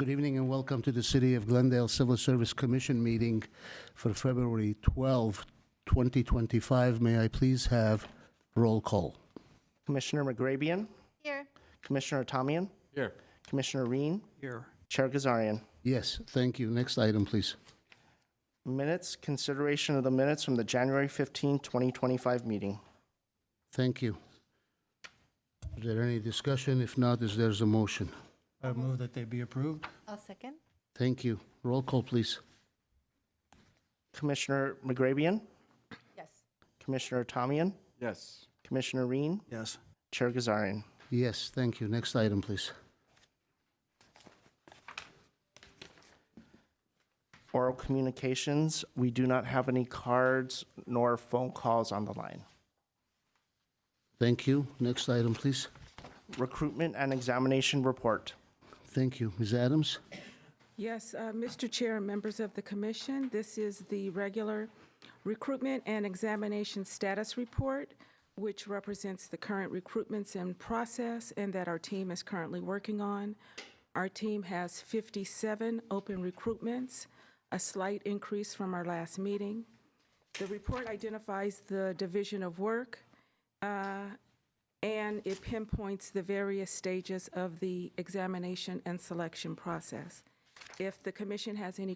Good evening and welcome to the City of Glendale Civil Service Commission meeting for February 12, 2025. May I please have roll call? Commissioner McGrabian, Here. Commissioner Tomian, Here. Commissioner Reen, Here. Chair Gazarian. Yes, thank you. Next item, please. Minutes, consideration of the minutes from the January 15, 2025 meeting. Thank you. Is there any discussion? If not, is there a motion? I move that they be approved. I'll second. Thank you. Roll call, please. Commissioner McGrabian, Yes. Commissioner Tomian, Yes. Commissioner Reen, Yes. Chair Gazarian. Yes, thank you. Next item, please. Oral communications, we do not have any cards nor phone calls on the line. Thank you. Next item, please. Recruitment and examination report. Thank you. Ms. Adams? Yes, Mr. Chair and members of the commission, this is the regular recruitment and examination status report, which represents the current recruitments in process and that our team is currently working on. Our team has 57 open recruitments, a slight increase from our last meeting. The report identifies the division of work, and it pinpoints the various stages of the examination and selection process. If the commission has any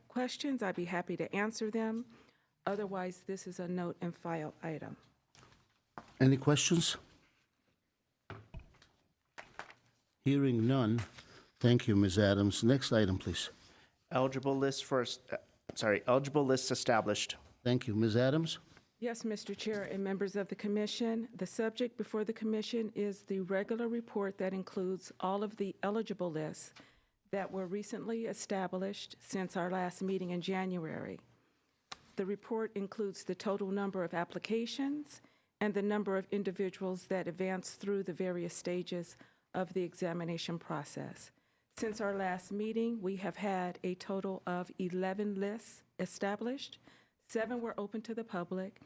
questions, I'd be happy to answer them. Otherwise, this is a note and file item. Any questions? Hearing none. Thank you, Ms. Adams. Next item, please. Eligible list established. Thank you. Ms. Adams? Yes, Mr. Chair and members of the commission, the subject before the commission is the regular report that includes all of the eligible lists that were recently established since our last meeting in January. The report includes the total number of applications and the number of individuals that advanced through the various stages of the examination process. Since our last meeting, we have had a total of 11 lists established. 7 were open to the public,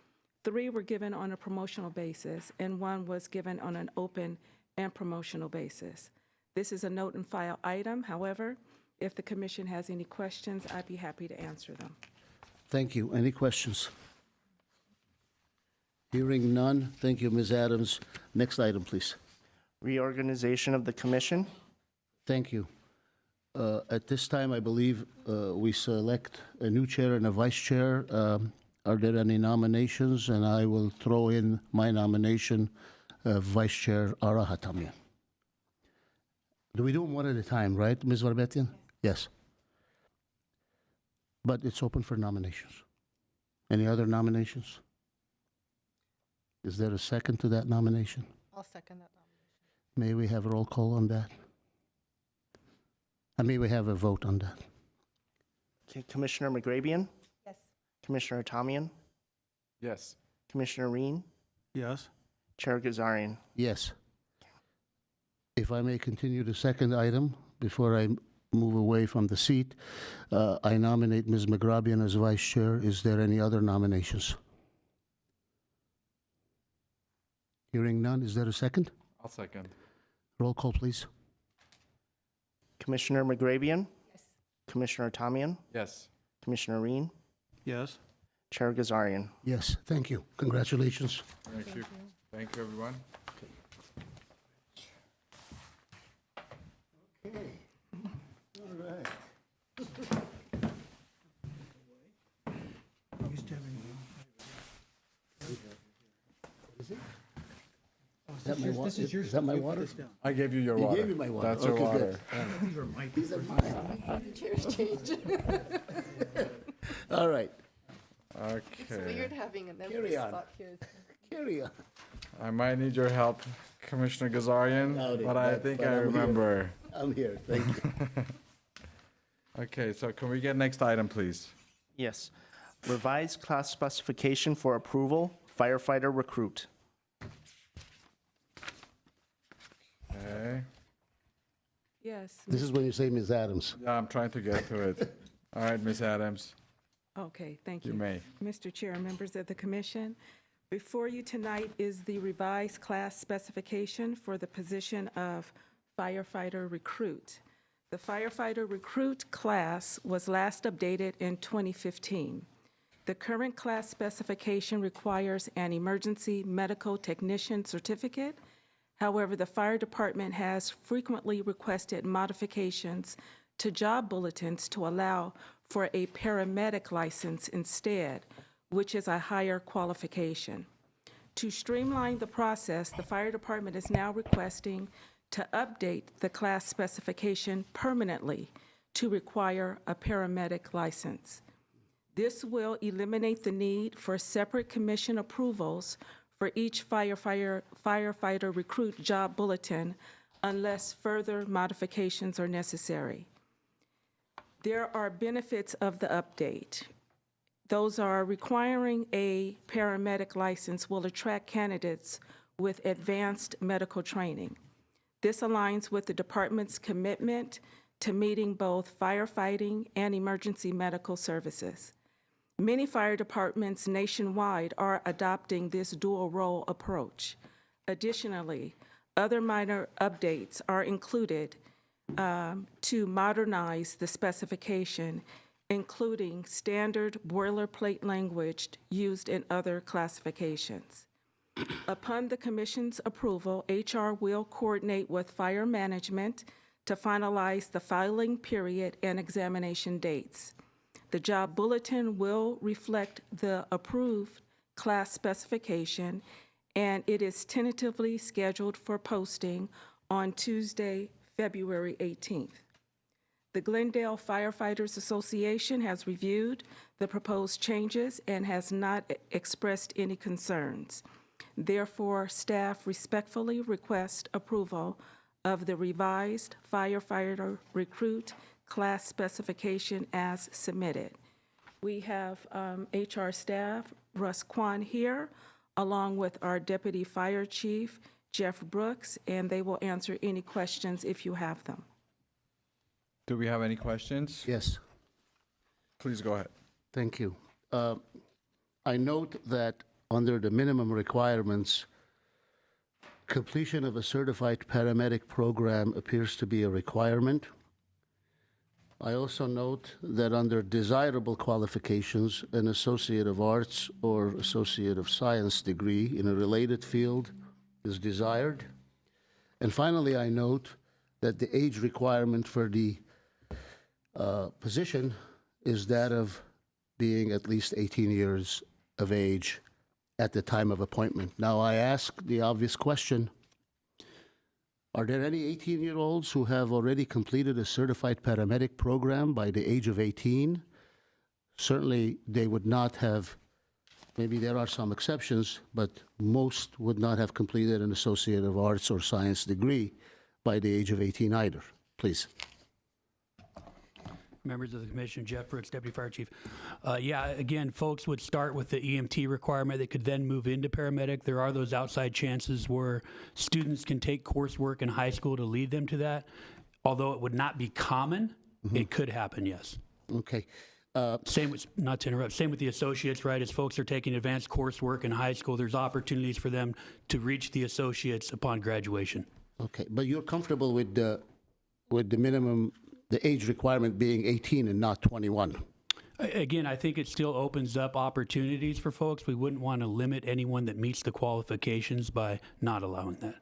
3 were given on a promotional basis, and 1 was given on an open and promotional basis. This is a note and file item. However, if the commission has any questions, I'd be happy to answer them. Thank you. Any questions? Hearing none. Thank you, Ms. Adams. Next item, please. Reorganization of the commission. Thank you. At this time, I believe we select a new chair and a vice chair. Are there any nominations? And I will throw in my nomination, Vice Chair Ara Hatamian. Do we do them one at a time, right, Ms. Varbetian? Yes. But it's open for nominations. Any other nominations? Is there a second to that nomination? I'll second that nomination. May we have a roll call on that? And may we have a vote on that? Okay, Commissioner McGrabian, Yes. Commissioner Tomian, Yes. Commissioner Reen, Yes. Chair Gazarian. Yes. If I may continue the second item before I move away from the seat, I nominate Ms. McGrabian as vice chair. Is there any other nominations? Hearing none, is there a second? I'll second. Roll call, please. Commissioner McGrabian, Yes. Commissioner Tomian, Yes. Commissioner Reen, Yes. Chair Gazarian. Yes, thank you. Congratulations. Thank you. Thank you, everyone. Is that my water? Is that my water? I gave you your You water. gave me my water. That's your Okay, water. good. These are mine. The chairs change. All right, It's Okay. weird having an empty Carry on. spot here. carry on. I might need your help, Commissioner Gazarian, Howdy, but I but- think but I I'm here. remember. I'm here, thank you. Okay, so can we get next item, please? Yes. Revised class specification for approval, firefighter recruit. Okay. Yes. This is when you say Ms. Adams. Yeah, I'm trying to get to it. All right, Miss Adams, Okay, thank you you. may. Mr. Chair and members of the commission, before you tonight is the revised class specification for the position of firefighter recruit. The firefighter recruit class was last updated in 2015. The current class specification requires an emergency medical technician certificate. However, the fire department has frequently requested modifications to job bulletins to allow for a paramedic license instead, which is a higher qualification. To streamline the process, the fire department is now requesting to update the class specification permanently to require a paramedic license. This will eliminate the need for separate commission approvals for each firefighter recruit job bulletin unless further modifications are necessary. There are benefits of the update. Those are requiring a paramedic license will attract candidates with advanced medical training. This aligns with the department's commitment to meeting both firefighting and emergency medical services. Many fire departments nationwide are adopting this dual role approach. Additionally, other minor updates are included to modernize the specification, including standard boilerplate language used in other classifications. Upon the Commission's approval, HR will coordinate with fire management to finalize the filing period and examination dates. The job bulletin will reflect the approved class specification, and it is tentatively scheduled for posting on Tuesday, February 18th. The Glendale Firefighters Association has reviewed the proposed changes and has not expressed any concerns. Therefore, staff respectfully request approval of the revised firefighter recruit class specification as submitted. We have HR staff, Russ Kwan here, along with our Deputy Fire Chief, Jeff Brooks, and they will answer any questions if you have them. Do we have any questions? Yes, Please go ahead. thank you. I note that under the minimum requirements, completion of a certified paramedic program appears to be a requirement. I also note that under desirable qualifications, an Associate of Arts or Associate of Science degree in a related field is desired. And finally, I note that the age requirement for the position is that of being at least 18 years of age at the time of appointment. Now, I ask the obvious question, are there any 18-year-olds who have already completed a certified paramedic program by the age of 18? Certainly, they would not have, maybe there are some exceptions, but most would not have completed an Associate of Arts or Science degree by the age of 18 either. Please. Members of the commission, Jeff Brooks, Deputy Fire Chief. Yeah, again, folks would start with the EMT requirement. They could then move into paramedic. There are those outside chances where students can take coursework in high school to lead them to that. Although it would not be common, it could happen, yes. Okay. Same with, not to interrupt, same with the associates, right? As folks are taking advanced coursework in high school, there's opportunities for them to reach the associates upon graduation. Okay, but you're comfortable with the minimum, the age requirement being 18 and not 21? Again, I think it still opens up opportunities for folks. We wouldn't want to limit anyone that meets the qualifications by not allowing that.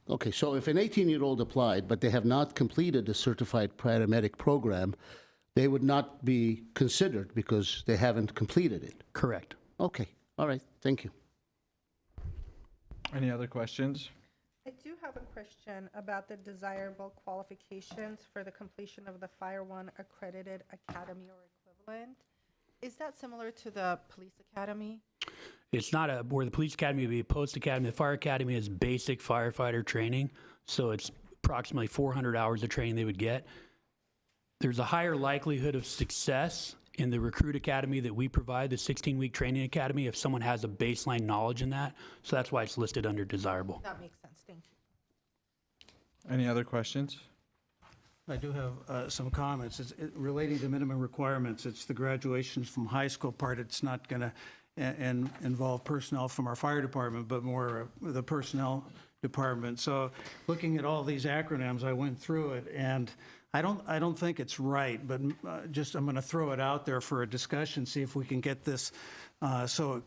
Okay, so if an 18-year-old applied, but they have not completed a certified paramedic program, they would not be considered because they haven't completed it? Correct. Okay, all right, thank you. Any other questions? I do have a question about the desirable qualifications for the completion of the Fire One accredited academy or equivalent. Is that similar to the police academy? It's not where the police academy would be a post academy. The fire academy is basic firefighter training, so it's approximately 400 hours of training they would get. There's a higher likelihood of success in the recruit academy that we provide, the 16-week training academy, if someone has a baseline knowledge in that. So that's why it's listed under desirable. That makes sense, thank you. Any other questions? I do have some comments. Relating to minimum requirements, it's the graduations from high school part. It's not going to involve personnel from our fire department, but more the personnel department. So looking at all these acronyms, I went through it, and I don't think it's right, but just, I'm going to throw it out there for a discussion, see if we can get this so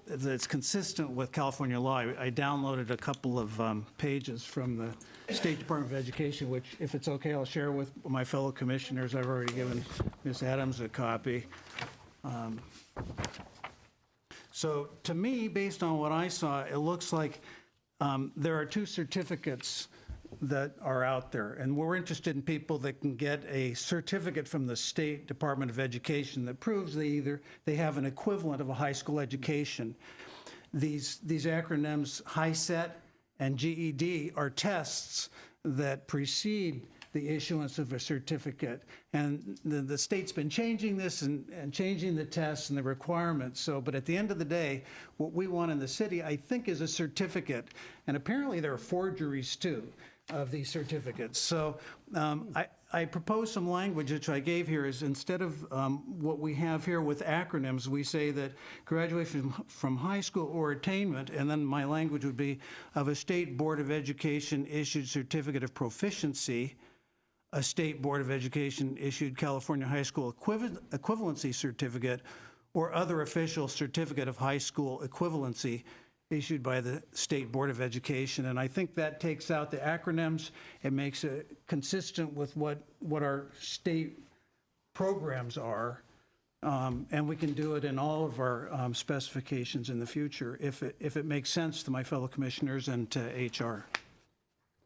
that it's consistent with California law. I downloaded a couple of pages from the State Department of Education, which, if it's okay, I'll share with my fellow commissioners. I've already given Ms. Adams a copy. So to me, based on what I saw, it looks like there are two certificates that are out there, and we're interested in people that can get a certificate from the State Department of Education that proves they have an equivalent of a high school education. These acronyms, HiSET and GED, are tests that precede the issuance of a certificate. And the state's been changing this and changing the tests and the requirements. So, but at the end of the day, what we want in the city, I think, is a certificate. And apparently there are forgeries too of these certificates. So I propose some language, which I gave here, is instead of what we have here with acronyms, we say that graduation from high school or attainment, and then my language would be of a State Board of Education issued certificate of proficiency, a State Board of Education issued California High School equivalency certificate, or other official certificate of high school equivalency issued by the State Board of Education. And I think that takes out the acronyms. It makes it consistent with what our state programs are. And we can do it in all of our specifications in the future, if it makes sense to my fellow commissioners and to HR.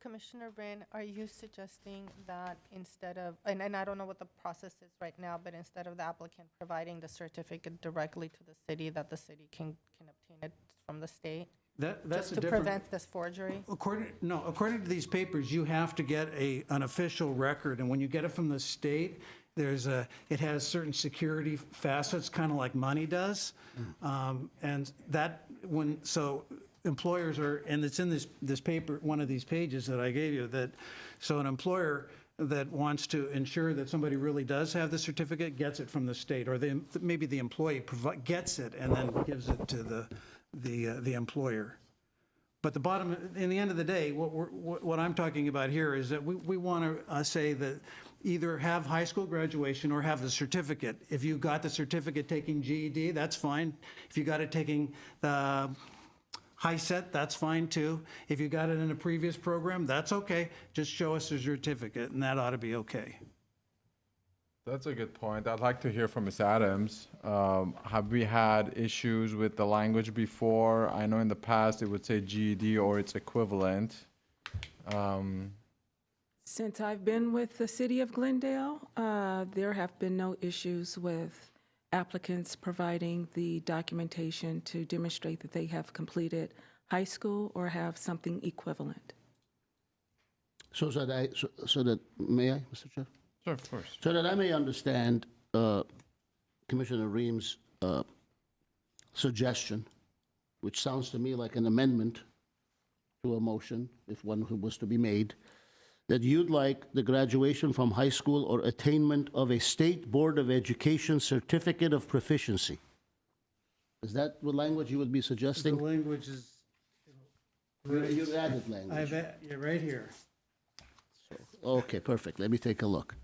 Commissioner Brin, are you suggesting that instead of, and I don't know what the process is right now, but instead of the applicant providing the certificate directly to the city, that the city can obtain it from the state? That's Just a to different. prevent this forgery? According to these papers, you have to get an official record, and when you get it from the state, it has certain security facets, kind of like money does, and so employers are, and it's in this paper, one of these pages that I gave you, that so an employer that wants to ensure that somebody really does have the certificate gets it from the state, or maybe the employee gets it and then gives it to the employer. But in the end of the day, what I'm talking about here is that we want to say that either have high school graduation or have the certificate. If you got the certificate taking GED, that's fine. If you got it taking the HiSET, that's fine too. If you got it in a previous program, that's okay. Just show us the certificate, and that ought to be okay. That's a good point. I'd like to hear from Ms. Adams. Have we had issues with the language before? I know in the past it would say GED or its equivalent. Since I've been with the city of Glendale, there have been no issues with applicants providing the documentation to demonstrate that they have completed high school or have something equivalent. So that, may I, Mr. Chair? Sure, of course. So that I may understand Commissioner Ream's suggestion, which sounds to me like an amendment to a motion, if one was to be made, that you'd like the graduation from high school or attainment of a State Board of Education certificate of proficiency. Is that what language you would be The suggesting? language is, You added language. you're right here. Okay, perfect. Let me take a look.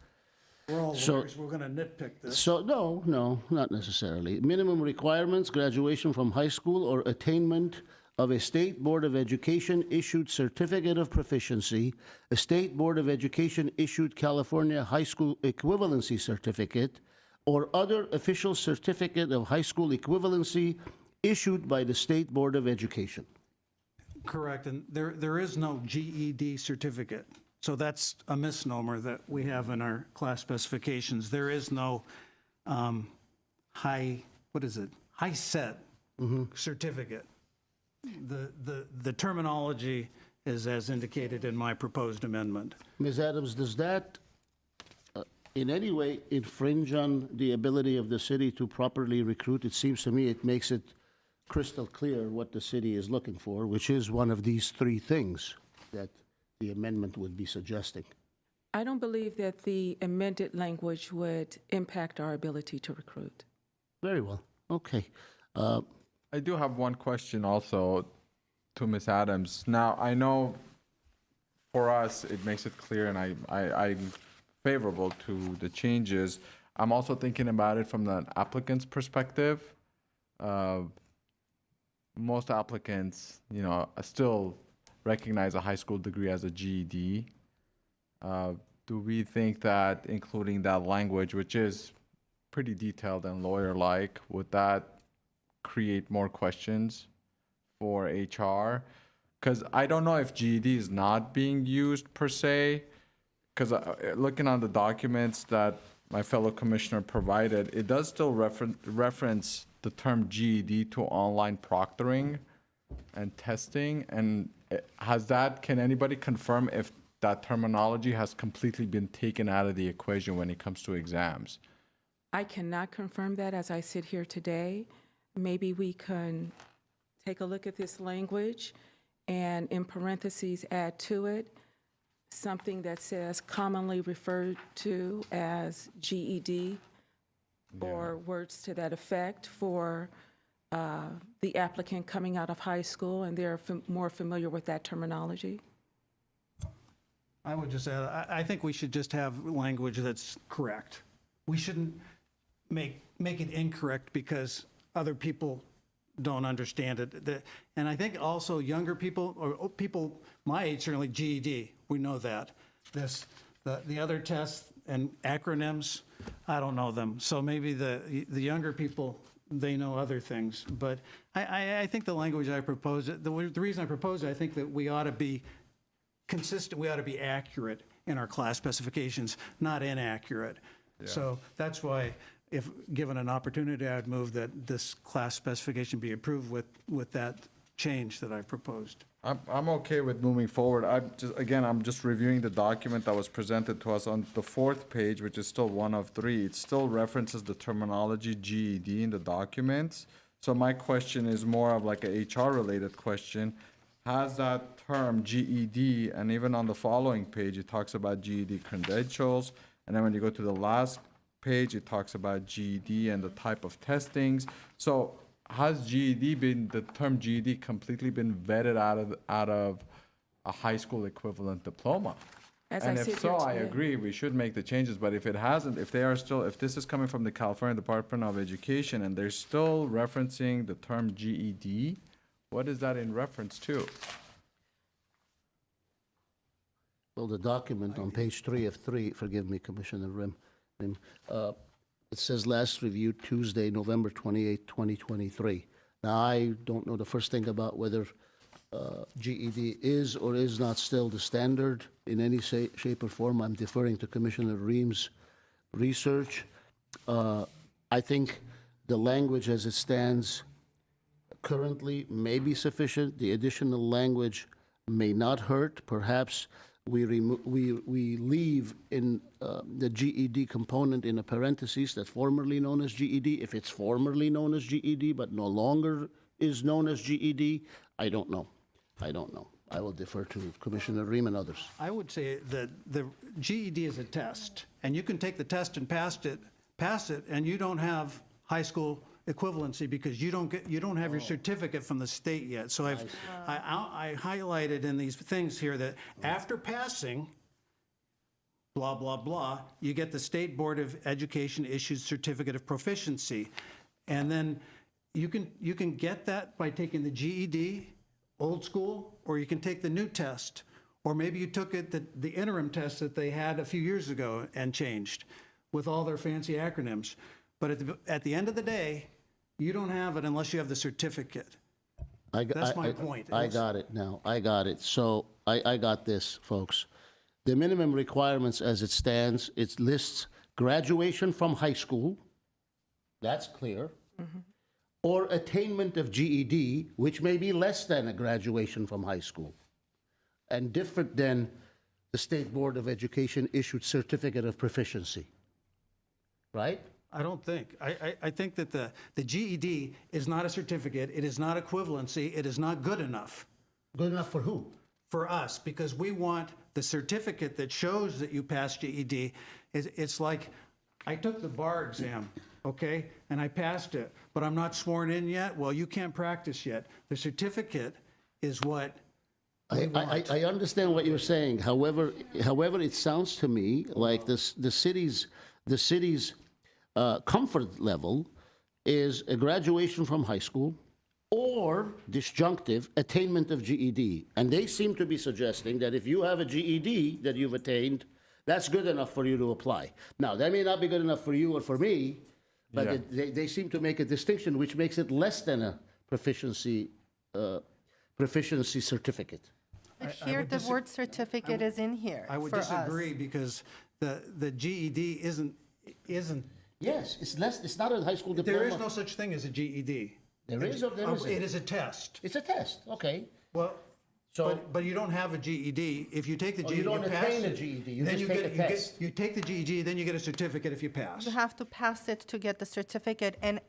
We're all So- lawyers, we're going to nitpick this. So, no, not necessarily. Minimum requirements, graduation from high school or attainment of a State Board of Education issued certificate of proficiency, a State Board of Education issued California High School equivalency certificate, or other official certificate of high school equivalency issued by the State Board of Education. Correct, and there is no GED certificate. So that's a misnomer that we have in our class specifications. There is no HiSET certificate. The terminology is as indicated in my proposed amendment. Ms. Adams, does that in any way infringe on the ability of the city to properly recruit? It seems to me it makes it crystal clear what the city is looking for, which is one of these three things that the amendment would be suggesting. I don't believe that the amended language would impact our ability to recruit. Very well. Okay. I do have one question also to Ms. Adams. Now, I know for us, it makes it clear, and I favorable to the changes. I'm also thinking about it from the applicant's perspective. Most applicants, still recognize a high school degree as a GED. Do we think that including that language, which is pretty detailed and lawyer-like, would that create more questions for HR? Because I don't know if GED is not being used per se, because looking on the documents that my fellow commissioner provided, it does still reference the term GED to online proctoring and testing. And can anybody confirm if that terminology has completely been taken out of the equation when it comes to exams? I cannot confirm that as I sit here today. Maybe we can take a look at this language and in parentheses add to it something that says commonly referred to as GED or words to that effect for the applicant coming out of high school and they're more familiar with that terminology. I would just add, I think we should just have language that's correct. We shouldn't make it incorrect because other people don't understand it. And I think also younger people, or people my age, certainly GED, we know that. The other tests and acronyms, I don't know them. So maybe the younger people, they know other things. But I think the language I propose, the reason I propose it, I think that we ought to be consistent, we ought to be accurate in our class specifications, not inaccurate. So that's why, if given an opportunity, I'd move that this class specification be approved with that change that I've proposed. I'm okay with moving forward. I'm just reviewing the document that was presented to us on the 4th page, which is still one of 3. It still references the terminology GED in the documents. So my question is more of like a HR-related question. Has that term GED, and even on the following page, it talks about GED credentials, and then when you go to the last page, it talks about GED and the type of testings. So has the term GED completely been vetted out of a high school equivalent diploma? And if so, I agree, we should make the changes, but if it hasn't, if this is coming from the California Department of Education and they're still referencing the term GED, what is that in reference to? Well, the document on page 3 of 3, forgive me, Commissioner Rim, it says last reviewed Tuesday, November 28, 2023. Now, I don't know the first thing about whether GED is or is not still the standard in any shape or form. I'm deferring to Commissioner Ream's research. I think the language as it stands currently may be sufficient. The additional language may not hurt. Perhaps we leave in the GED component in a parenthesis that's formerly known as GED. If it's formerly known as GED but no longer is known as GED, I don't know. I will defer to Commissioner Ream and others. I would say that the GED is a test, and you can take the test and pass it, and you don't have high school equivalency because you don't have your certificate from the state yet. So I highlighted in these things here that after passing, blah, blah, blah, you get the State Board of Education issued certificate of proficiency. And then you can get that by taking the GED, old school, or you can take the new test. Or maybe you took the interim test that they had a few years ago and changed with all their fancy acronyms. But at the end of the day, you don't have it unless you have the certificate. That's my point. I got it now. I got it. So I got this, folks. The minimum requirements as it stands, it lists graduation from high school. That's clear. Or attainment of GED, which may be less than a graduation from high school, and different than the State Board of Education issued certificate of proficiency. Right? I don't think. I think that the GED is not a certificate. It is not equivalency. It is not good enough. Good enough for who? For us, because we want the certificate that shows that you passed GED. It's like, I took the bar exam, okay, and I passed it, but I'm not sworn in yet. Well, you can't practice yet. The certificate is what I understand what you're saying. However, it sounds to me like the city's comfort level is a graduation from high school or disjunctive attainment of GED. And they seem to be suggesting that if you have a GED that you've attained, that's good enough for you to apply. Now, that may not be good enough for you or for me, but Yeah. they seem to make a distinction which makes it less than a proficiency certificate. But here, would the word certificate is in here I would for us. disagree because the GED isn't, Yes, it's less. It's not a high school diploma. there is no such thing as a GED. There is or there isn't? It is a test. It's a test. Okay. Well, So- but you don't have a GED. If you take the Oh, GED, you don't pass attain a it, GED, you then just you take get, a you test. you take the GED, then you get a certificate if you pass. You have to pass it to get the certificate, and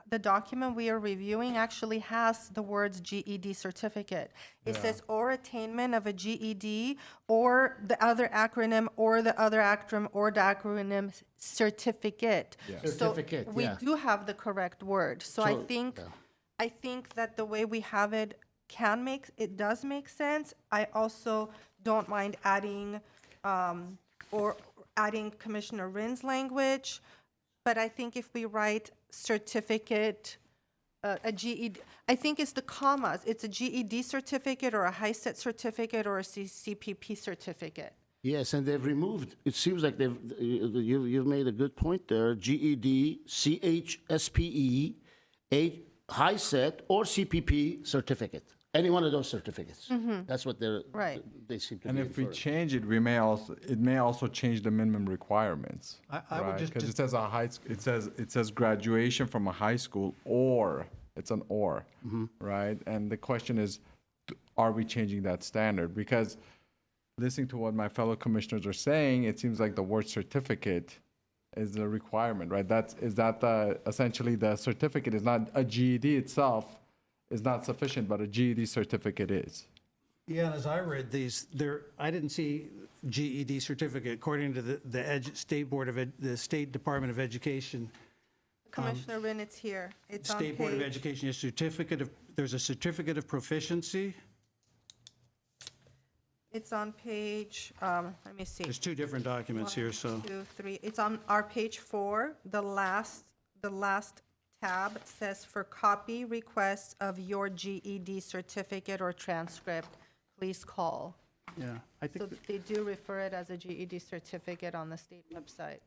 the document we are reviewing actually has the words GED certificate. It says or attainment of a GED, or the other acronym, or the other acronym, or the acronym certificate. Certificate, So we yeah. do have the correct word. So I So, think that the way we have it does make sense. I also don't mind adding, or adding Commissioner Rin's language. But I think if we write certificate, a GED, I think it's the commas. It's a GED certificate or a HiSET certificate or a CPP certificate. Yes, and they've removed. It seems like you've made a good point there. GED, CHSPE, a HiSET or CPP certificate. Any one of those certificates. That's what Right. they seem to And be if we referring. change it, it may also change the minimum requirements. I would just- Because it says it says graduation from a high school or, it's an or, right? And the question is, are we changing that standard? Because listening to what my fellow commissioners are saying, it seems like the word certificate is the requirement, right? Essentially the certificate is not, a GED itself is not sufficient, but a GED certificate is. Yeah, and as I read these, I didn't see GED certificate according to the State Department of Education. Commissioner Rin, it's here. It's on State Board of page, Education, there's a certificate of proficiency. it's on page, let me see. There's two different documents here, so. 1, 2, 3. It's on our page 4, the last tab says for copy requests of your GED certificate or transcript, please call. Yeah, I So think, they do refer it as a GED certificate on the state website.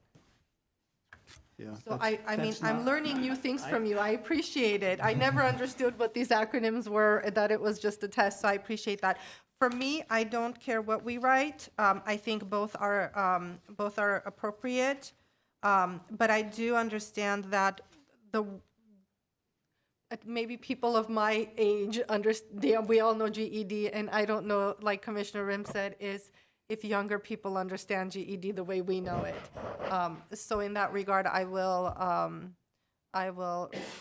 yeah. So I mean, that's I'm not- learning new things from you. I appreciate it. I never understood what these acronyms were, that it was just a test, so I appreciate that. For me, I don't care what we write. I think both are appropriate. But I do understand that maybe people of my age understand, we all know GED, and I don't know, like Commissioner Rim said, is if younger people understand GED the way we know it. So in that regard, I will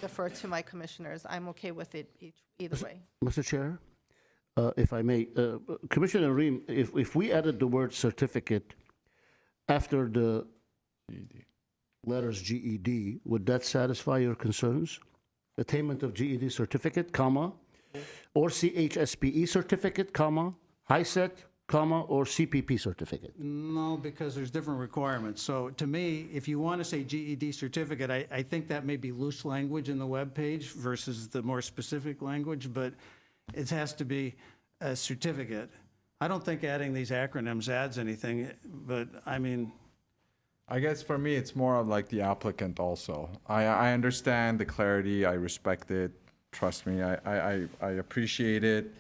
defer to my commissioners. I'm okay with it either way. Mr. Chair, if I may, Commissioner Ream, if we added the word certificate after the letters GED, would that satisfy your concerns? Attainment of GED certificate, comma, or CHSPE certificate, comma, HiSET, comma, or CPP certificate? No, because there's different requirements. So to me, if you want to say GED certificate, I think that may be loose language in the webpage versus the more specific language, but it has to be a certificate. I don't think adding these acronyms adds anything, but I mean, I guess for me, it's more of like the applicant also. I understand the clarity, I respect it, trust me, I appreciate it.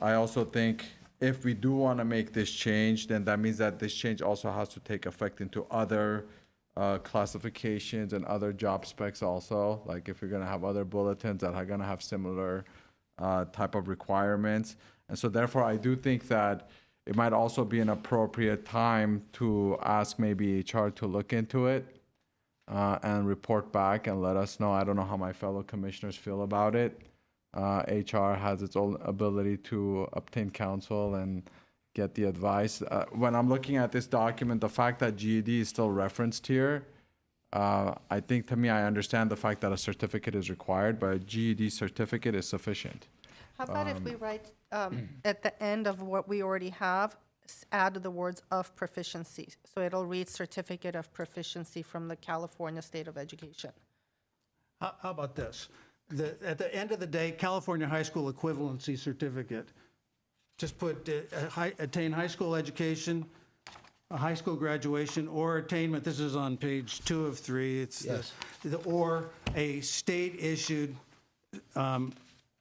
I also think if we do want to make this change, then that means that this change also has to take effect into other classifications and other job specs also. Like if you're going to have other bulletins that are going to have similar type of requirements. And so therefore, I do think that it might also be an appropriate time to ask maybe HR to look into it and report back and let us know. I don't know how my fellow commissioners feel about it. HR has its own ability to obtain counsel and get the advice. When I'm looking at this document, the fact that GED is still referenced here, I think to me, I understand the fact that a certificate is required, but a GED certificate is sufficient. How about if we write, at the end of what we already have, add the words "of proficiency"? So it'll read Certificate of Proficiency from the California State of Education. How about this? At the end of the day, California High School Equivalency Certificate. Just put attain high school education, a high school graduation, or attainment, this is on page 2 of 3, it's Yes. or a state-issued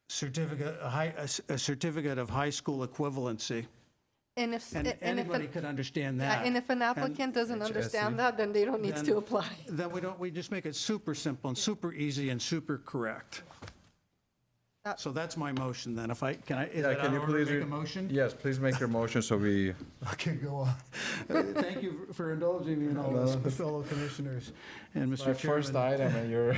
certificate, a certificate of high school equivalency. And if, And anybody could understand that. and if an applicant doesn't understand that, then they don't need to apply. Then we just make it super simple and super easy and super correct. So that's my motion then. If I, can I, is Yeah, it can out you of order please to make a read- motion? Yes, please make your motion so we, Okay, go on. Thank you for indulging me and all this, fellow commissioners and my Mr. first Chairman. item and you're.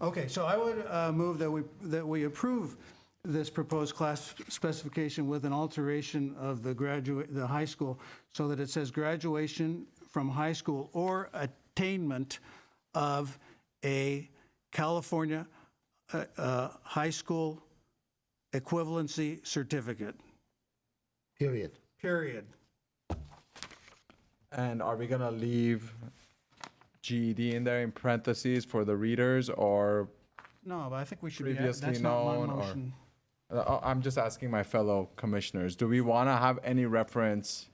Okay, so I would move that we approve this proposed class specification with an alteration of the high school, so that it says graduation from high school or attainment of a California high school equivalency certificate, Period. period. And are we gonna leave GED in there in parentheses for the readers, or No, but I think we should be, Previously that's not my known or- motion. I'm just asking my fellow commissioners, do we wanna have any reference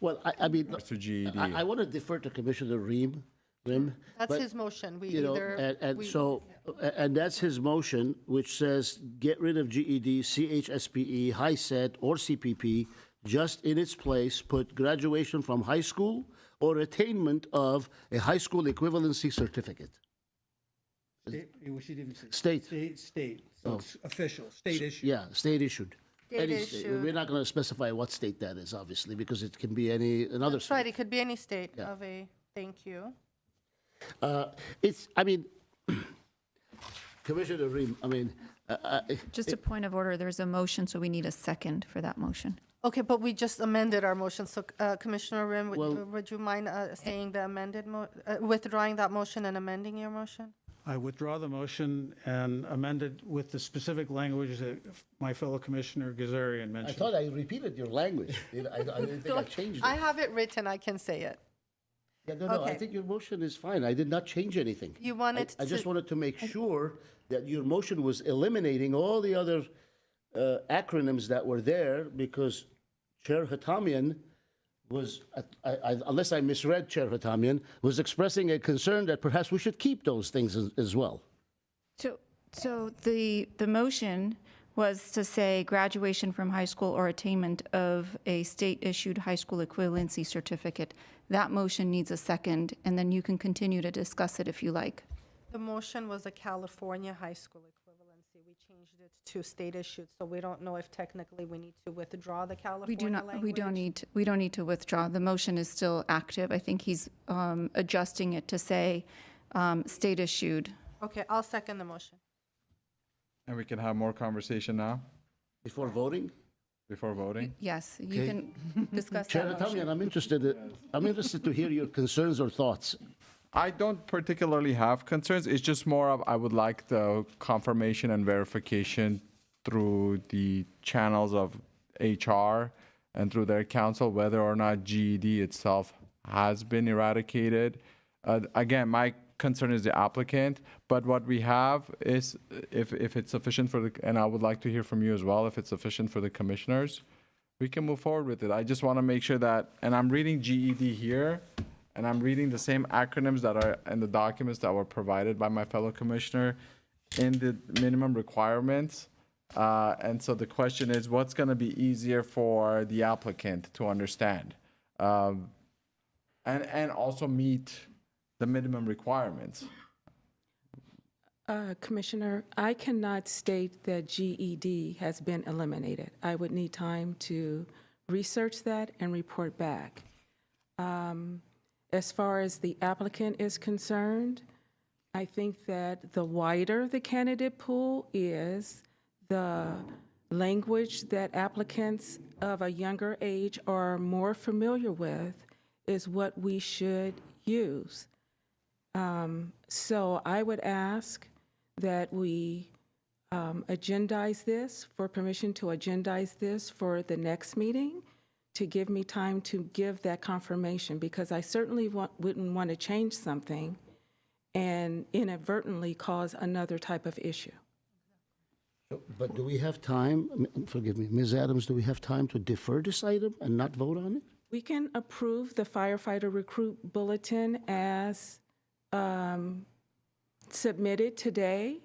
Well, I mean, to GED? I want to defer to Commissioner Rim. That's but, his motion. We You know, either. and we- so, and that's his motion, which says, get rid of GED, CHSPE, high set, or CPP, just in its place, put graduation from high school or attainment of a high school equivalency certificate. We should even say. State. State, so it's official, state issue. Yeah, state issued. State Any issued. We're not going to specify what state that is, obviously, because it can be another That's right, state. it could be any state Yeah. of a, thank you. I mean, Commissioner Ream, I mean, Just a point of order, there's a motion, so we need a second for that motion. Okay, but we just amended our motion, so Commissioner Rim, Well- would you mind saying the amended, withdrawing that motion and amending your motion? I withdraw the motion and amend it with the specific language that my fellow Commissioner Gazarian I mentioned. thought I repeated your language. I didn't think I changed I it. have it written, I can say it. Yeah, no, I okay. think your motion is fine. I did not change anything. You wanted I just to- wanted to make sure that your motion was eliminating all the other acronyms that were there, because Chair Hatamian was, unless I misread Chair Hatamian, was expressing a concern that perhaps we should keep those things as well. So the motion was to say graduation from high school or attainment of a state-issued high school equivalency certificate. That motion needs a second, and then you can continue to discuss it if you like. The motion was a California high school equivalency. We changed it to state issued, so we don't know if technically we need to withdraw the We California do not, language. we don't need to withdraw. The motion is still active. I think he's adjusting it to say state-issued. Okay, I'll second the motion. And we can have more conversation now, Before voting? before voting? Yes, you Okay. can discuss Chair that motion. Hatamian, I'm interested to hear your concerns or thoughts. I don't particularly have concerns. It's just more of, I would like the confirmation and verification through the channels of HR and through their counsel, whether or not GED itself has been eradicated. Again, my concern is the applicant, but what we have is, if it's sufficient for the, and I would like to hear from you as well, if it's sufficient for the commissioners, we can move forward with it. I just want to make sure that, and I'm reading GED here, and I'm reading the same acronyms that are in the documents that were provided by my fellow commissioner in the minimum requirements. And so the question is, what's going to be easier for the applicant to understand? And also meet the minimum requirements. Commissioner, I cannot state that GED has been eliminated. I would need time to research that and report back. As far as the applicant is concerned, I think that the wider the candidate pool is, the language that applicants of a younger age are more familiar with is what we should use. So I would ask that we agendize this, for permission to agendize this for the next meeting, to give me time to give that confirmation, because I certainly wouldn't want to change something and inadvertently cause another type of issue. But do we have time, forgive me, Ms. Adams, do we have time to defer this item and not vote on it? We can approve the firefighter recruit bulletin as submitted today.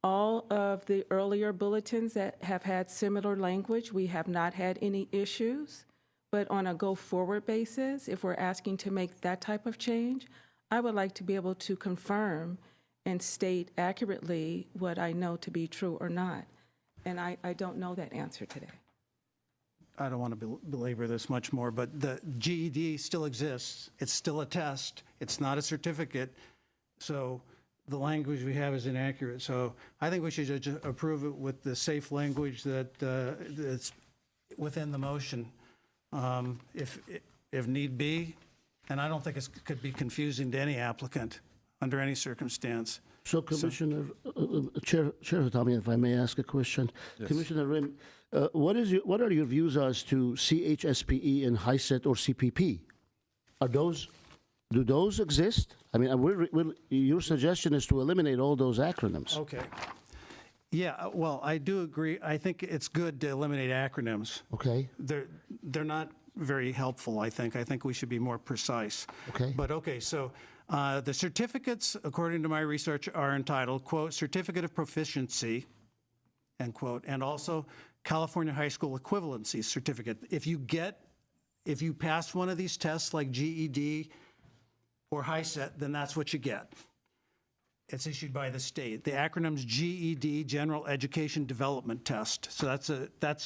All of the earlier bulletins that have had similar language, we have not had any issues. But on a go-forward basis, if we're asking to make that type of change, I would like to be able to confirm and state accurately what I know to be true or not. And I don't know that answer today. I don't want to belabor this much more, but the GED still exists. It's still a test. It's not a certificate. So the language we have is inaccurate. So I think we should just approve it with the safe language that's within the motion. If need be, and I don't think it could be confusing to any applicant under any circumstance. So Commissioner, Chair Hatami, if I may ask a question. Commissioner Rim, what are your views as to CHSPE and HISET or CPP? Do those exist? I mean, your suggestion is to eliminate all those acronyms. Okay. Yeah, well, I do agree. I think it's good to eliminate acronyms. Okay, They're not very helpful, I think. I think we should be more precise. Okay. But okay, so the certificates, according to my research, are entitled, quote, Certificate of Proficiency, end quote, and also California High School Equivalency Certificate. If you pass one of these tests like GED or HISET, then that's what you get. It's issued by the state. The acronym's GED, General Education Development Test. So that's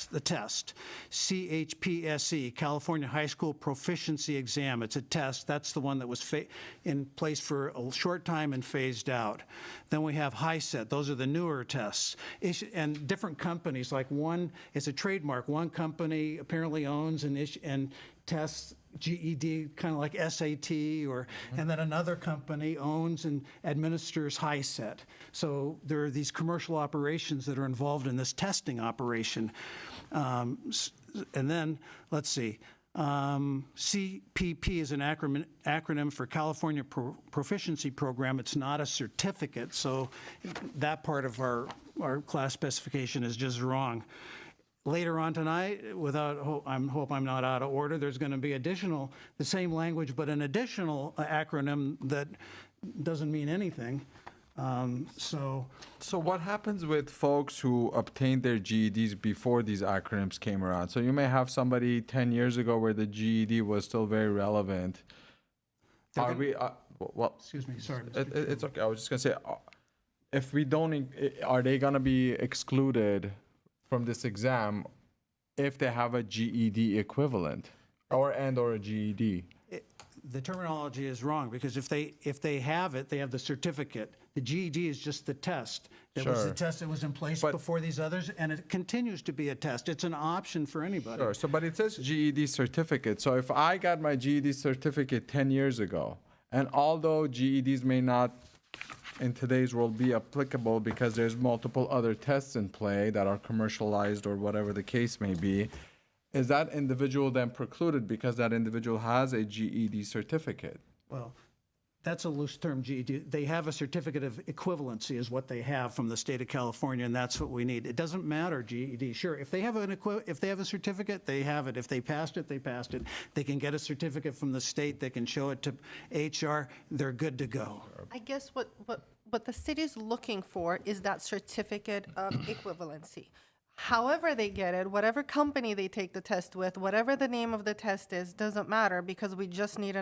the test. CHPSE, California High School Proficiency Exam. It's a test. That's the one that was in place for a short time and phased out. Then we have HISET. Those are the newer tests. And different companies, like one, it's a trademark. One company apparently owns and tests GED, kind of like SAT, and then another company owns and administers HISET. So there are these commercial operations that are involved in this testing operation. And then, let's see, CPP is an acronym for California Proficiency Program. It's not a certificate, so that part of our class specification is just wrong. Later on tonight, I hope I'm not out of order, there's going to be the same language, but an additional acronym that doesn't mean anything. So what happens with folks who obtained their GEDs before these acronyms came around? So you may have somebody 10 years ago where the GED was still very relevant. excuse me, sorry. It's okay. I was just gonna say, if we don't, are they gonna be excluded from this exam if they have a GED equivalent or a GED? The terminology is wrong, because if they have it, they have the certificate. The GED is just the test. It was the Sure. test that was in place But- before these others, and it continues to be a test. It's an option for anybody. Sure. So, but it says GED certificate. So if I got my GED certificate 10 years ago, and although GEDs may not in today's world be applicable because there's multiple other tests in play that are commercialized or whatever the case may be, is that individual then precluded because that individual has a GED certificate? Well, that's a loose term, GED. They have a certificate of equivalency is what they have from the state of California, and that's what we need. It doesn't matter, GED. Sure, if they have a certificate, they have it. If they passed it, they passed it. They can get a certificate from the state. They can show it to HR. They're good to go. I guess what the city's looking for is that certificate of equivalency. However they get it, whatever company they take the test with, whatever the name of the test is, doesn't matter, because we just need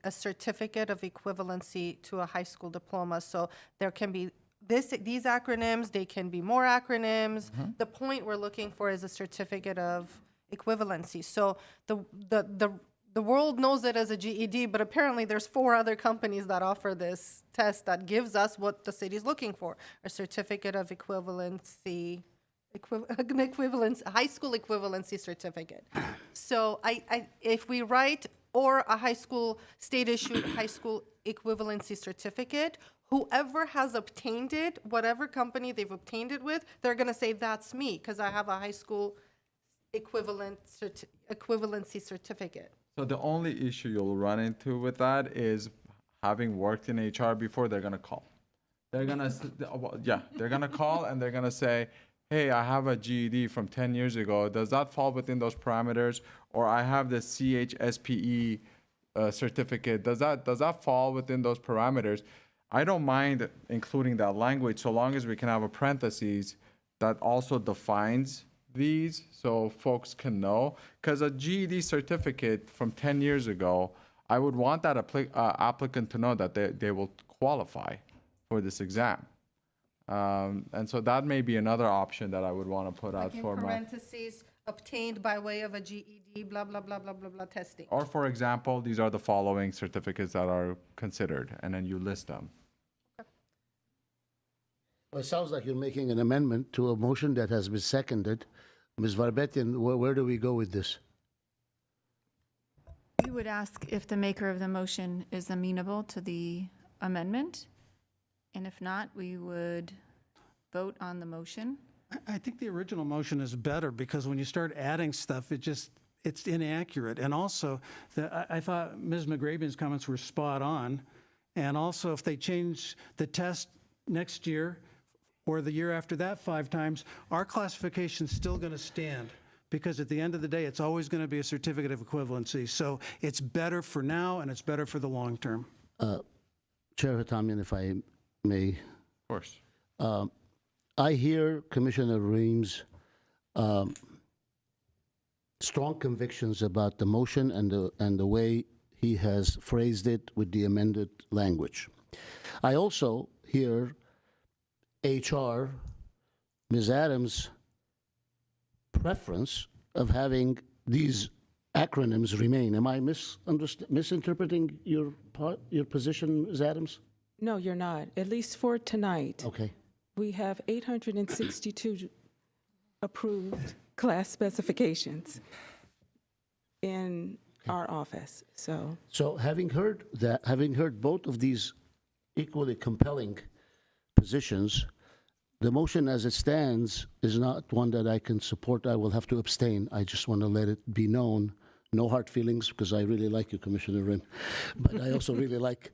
a certificate of equivalency to a high school diploma. So there can be these acronyms, they can be more acronyms. The point we're looking for is a certificate of equivalency. So the world knows it as a GED, but apparently there's 4 other companies that offer this test that gives us what the city's looking for, a certificate of equivalency, high school equivalency certificate. So if we write or a high school, state-issued high school equivalency certificate, whoever has obtained it, whatever company they've obtained it with, they're gonna say, that's me, because I have a high school equivalency certificate. So the only issue you'll run into with that is having worked in HR before, they're gonna call. They're gonna, they're gonna call and they're gonna say, hey, I have a GED from 10 years ago. Does that fall within those parameters? Or I have the CHSPE certificate. Does that fall within those parameters? I don't mind including that language so long as we can have a parentheses that also defines these so folks can know. Because a GED certificate from 10 years ago, I would want that applicant to know that they will qualify for this exam. And so that may be another option that I would want to put out Like in for my, parentheses, obtained by way of a GED, blah, blah, blah, blah, blah, blah, testing. or for example, these are the following certificates that are considered, and then you list them. Well, it sounds like you're making an amendment to a motion that has been seconded. Ms. Varabetian, where do we go with this? We would ask if the maker of the motion is amenable to the amendment, and if not, we would vote on the motion. I think the original motion is better because when you start adding stuff, it's inaccurate. And also, I thought Ms. McGrabian's comments were spot on. And also, if they change the test next year or the year after that 5 times, our classification's still going to stand. Because at the end of the day, it's always going to be a certificate of equivalency. So it's better for now and it's better for the long term. Chair Hatamian, if I may. Of course. I hear Commissioner Reams' strong convictions about the motion and the way he has phrased it with the amended language. I also hear HR, Ms. Adams' preference of having these acronyms remain. Am I misinterpreting your position, Ms. Adams? No, you're not, at least for tonight. Okay. We have 862 approved class specifications in our office, so. So having heard both of these equally compelling positions, the motion as it stands is not one that I can support. I will have to abstain. I just want to let it be known. No hard feelings, because I really like you, Commissioner Rim. But I also really like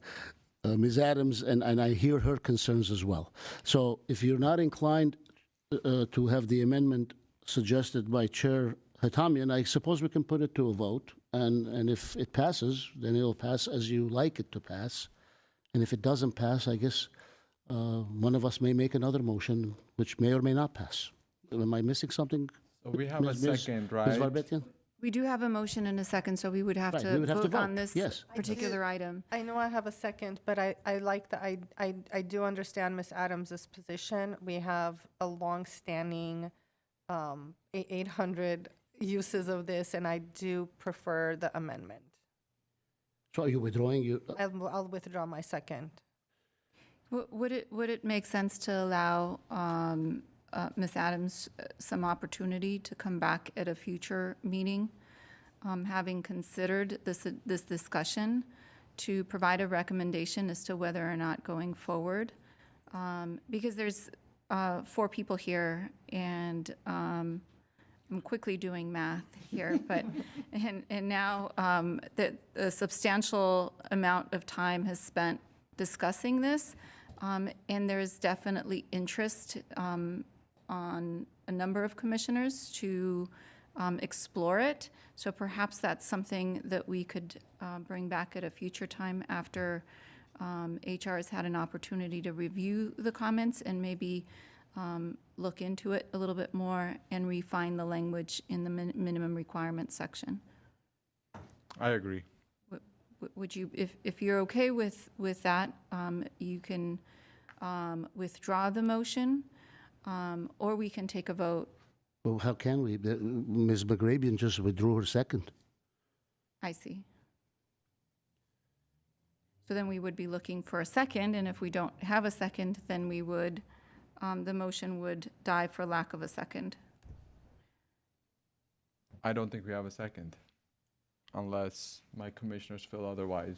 Ms. Adams, and I hear her concerns as well. So if you're not inclined to have the amendment suggested by Chair Hatamian, I suppose we can put it to a vote. And if it passes, then it'll pass as you like it to pass. And if it doesn't pass, I guess one of us may make another motion, which may or may not pass. Am I missing something? So we have a second, right? Ms. Varabetian? We do have a motion and a second, so we would have Right, we to would have to vote on vote, this yes. particular item. I know I have a second, but I like that, I do understand Ms. Adams's position. We have a long-standing 800 uses of this, and I do prefer the amendment. So are you withdrawing your? I'll withdraw my second. Would it make sense to allow Ms. Adams some opportunity to come back at a future meeting, having considered this discussion, to provide a recommendation as to whether or not going forward? Because there's 4 people here, and I'm quickly doing math here, but and now that a substantial amount of time has spent discussing this, and there's definitely interest on a number of commissioners to explore it. So perhaps that's something that we could bring back at a future time after HR has had an opportunity to review the comments and maybe look into it a little bit more and refine the language in the minimum requirements section. I agree. Would you, if you're okay with that, you can withdraw the motion, or we can take a vote. Well, how can we? Ms. McGrabian just withdrew her second. I see. So then we would be looking for a second, and if we don't have a second, then we would, the motion would die for lack of a second. I don't think we have a second, unless my commissioners feel otherwise.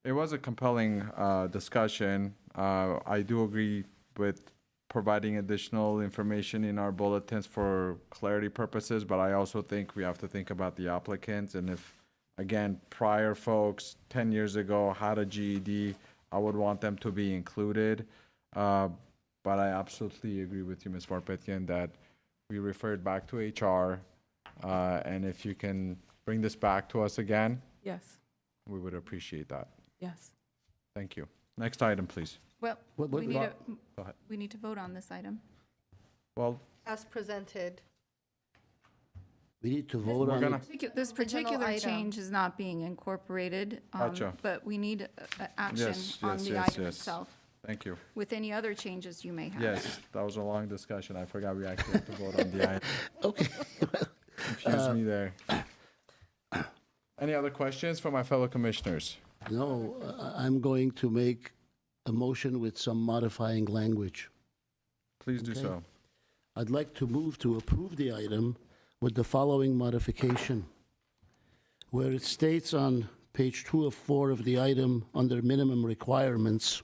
It was a compelling discussion. I do agree with providing additional information in our bulletins for clarity purposes, but I also think we have to think about the applicants. And if, again, prior folks 10 years ago had a GED, I would want them to be included. But I absolutely agree with you, Ms. Varpetian, that we referred back to HR. And if you can bring this back to us again, Yes, we would appreciate that. yes. Thank you. Next item, please. Well, What- we need Go to, ahead. we need to vote on this item. Well, As presented. We need to vote on gonna- it. This particular item. change is not being incorporated, Gotcha. but we need action Yes, on yes, the yes, item yes. itself, thank you. with any other changes you may have. Yes, that was a long discussion. I forgot we actually had to vote on the item. Okay. Confused me there. Any other questions from my fellow commissioners? No, I'm going to make a motion with some modifying language. Please do Okay. so. I'd like to move to approve the item with the following modification. Where it states on page 2 of 4 of the item, under minimum requirements,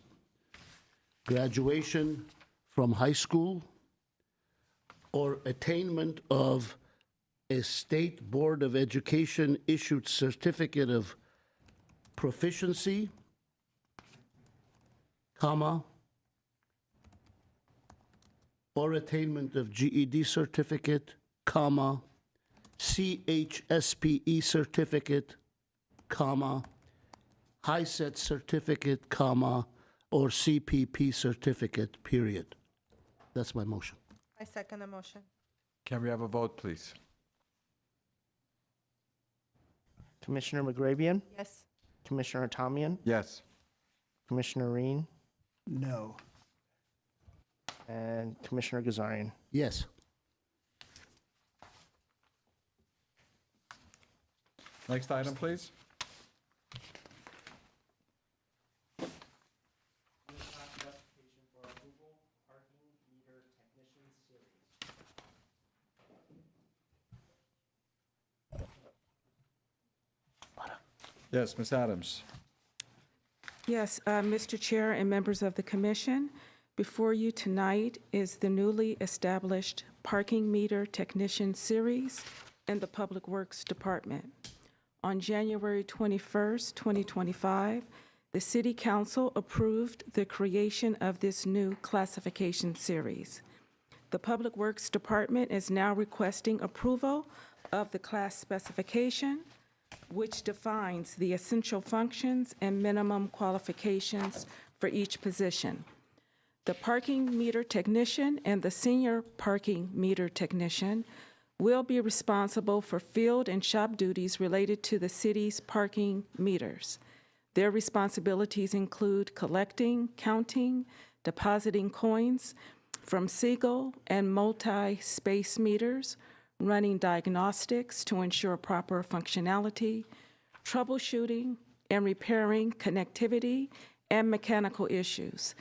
graduation from high school or attainment of a State Board of Education issued certificate of proficiency, comma, or attainment of GED certificate, comma, CHSPE certificate, comma, HiSET certificate, comma, or CPP certificate, period. That's my motion. I second the motion. Can we have a vote, please? Commissioner McGrabian, Yes. Commissioner Tamian, Yes. Commissioner Reen, No. and Commissioner Gazarian. Yes. Next item, please. Yes, Ms. Adams. Yes, Mr. Chair and members of the commission, before you tonight is the newly established Parking Meter Technician Series in the Public Works Department. On January 21st, 2025, the City Council approved the creation of this new classification series. The Public Works Department is now requesting approval of the class specification, which defines the essential functions and minimum qualifications for each position. The parking meter technician and the senior parking meter technician will be responsible for field and shop duties related to the city's parking meters. Their responsibilities include collecting, counting, depositing coins from single and multi-space meters, running diagnostics to ensure proper functionality, troubleshooting and repairing connectivity and mechanical issues.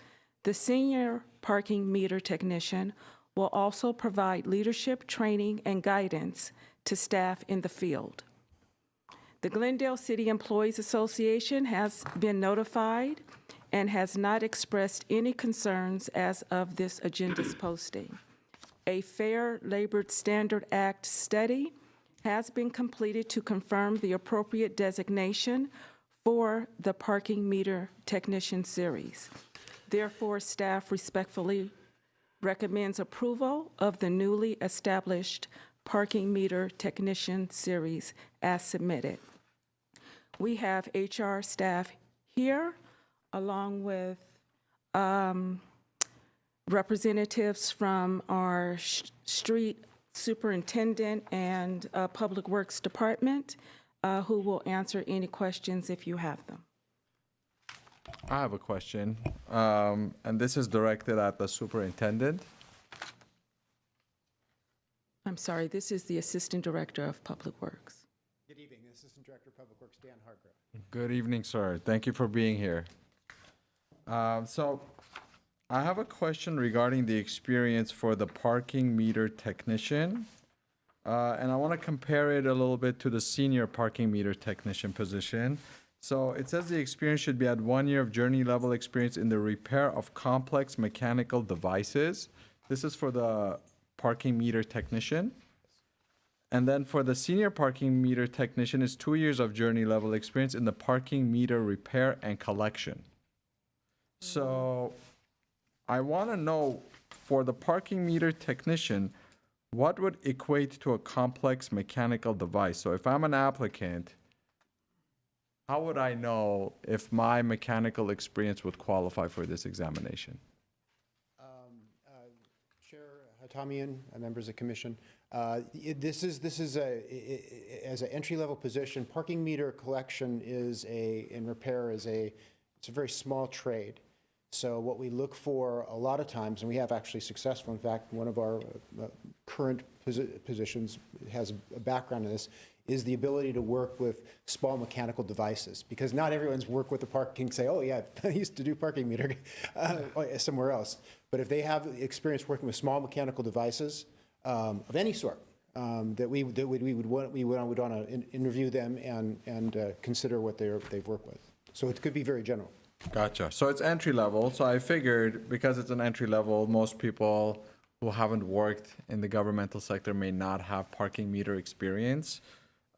The senior parking meter technician will also provide leadership training and guidance to staff in the field. The Glendale City Employees Association has been notified and has not expressed any concerns as of this agenda's posting. A Fair Labor Standard Act study has been completed to confirm the appropriate designation for the parking meter technician series. Therefore, staff respectfully recommends approval of the newly established parking meter technician series as submitted. We have HR staff here, along with representatives from our street superintendent and Public Works Department, who will answer any questions if you have them. I have a question, and this is directed at the superintendent. I'm sorry, this is the Assistant Director of Public Works. Good evening, Assistant Director of Public Works, Dan Hargrove. Good evening, sir. Thank you for being here. So I have a question regarding the experience for the parking meter technician. And I want to compare it a little bit to the senior parking meter technician position. So it says the experience should be at 1 year of journey level experience in the repair of complex mechanical devices. This is for the parking meter technician. And then for the senior parking meter technician is 2 years of journey level experience in the parking meter repair and collection. So I want to know, for the parking meter technician, what would equate to a complex mechanical device? So if I'm an applicant, how would I know if my mechanical experience would qualify for this examination? Chair Hatamian, members of the commission, this is as an entry-level position, parking meter collection and repair it's a very small trade. So what we look for a lot of times, and we have actually successful, in fact, one of our current positions has a background in this, is the ability to work with small mechanical devices. Because not everyone's worked with the parking, say, oh yeah, I used to do parking meter somewhere else. But if they have experience working with small mechanical devices of any sort, that we would want to interview them and consider what they've worked with. So it could be very general. Gotcha. So it's entry level. So I figured because it's an entry level, most people who haven't worked in the governmental sector may not have parking meter experience.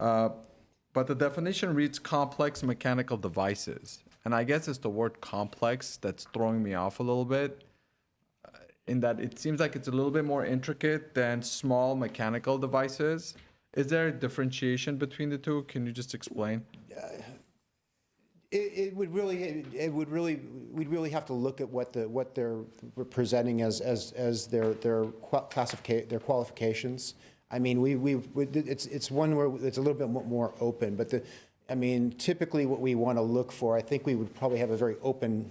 But the definition reads complex mechanical devices. And I guess it's the word complex that's throwing me off a little bit, in that it seems like it's a little bit more intricate than small mechanical devices. Is there a differentiation between the two? Can you just explain? We'd really have to look at what they're presenting as their qualifications. I mean, it's one where it's a little bit more open, but typically what we want to look for, I think we would probably have a very open,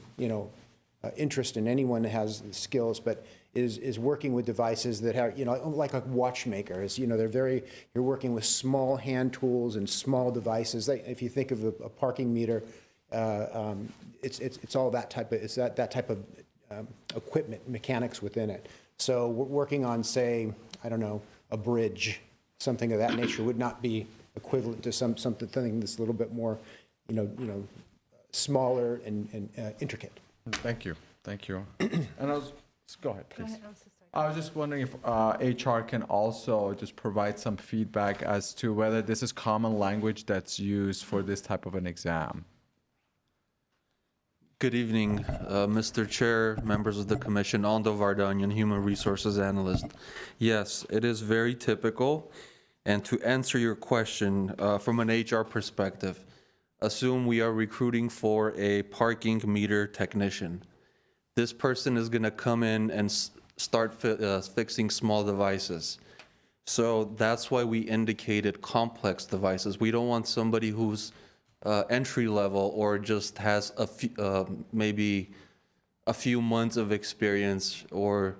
interest in anyone that has the skills, but is working with devices that have, like a watchmaker is, you're working with small hand tools and small devices. If you think of a parking meter, it's all that type of, that type of equipment, mechanics within it. So we're working on, say, I don't know, a bridge, something of that nature would not be equivalent to something that's a little bit more, smaller and intricate. Thank you. Thank you. And go ahead, please. I'm so sorry. I was just wondering if HR can also just provide some feedback as to whether this is common language that's used for this type of an exam. Good evening, Mr. Chair, members of the commission, Aldo Vardanyan, Human Resources Analyst. Yes, it is very typical. And to answer your question, from an HR perspective, assume we are recruiting for a parking meter technician. This person is going to come in and start fixing small devices. So that's why we indicated complex devices. We don't want somebody who's entry level or just has maybe a few months of experience or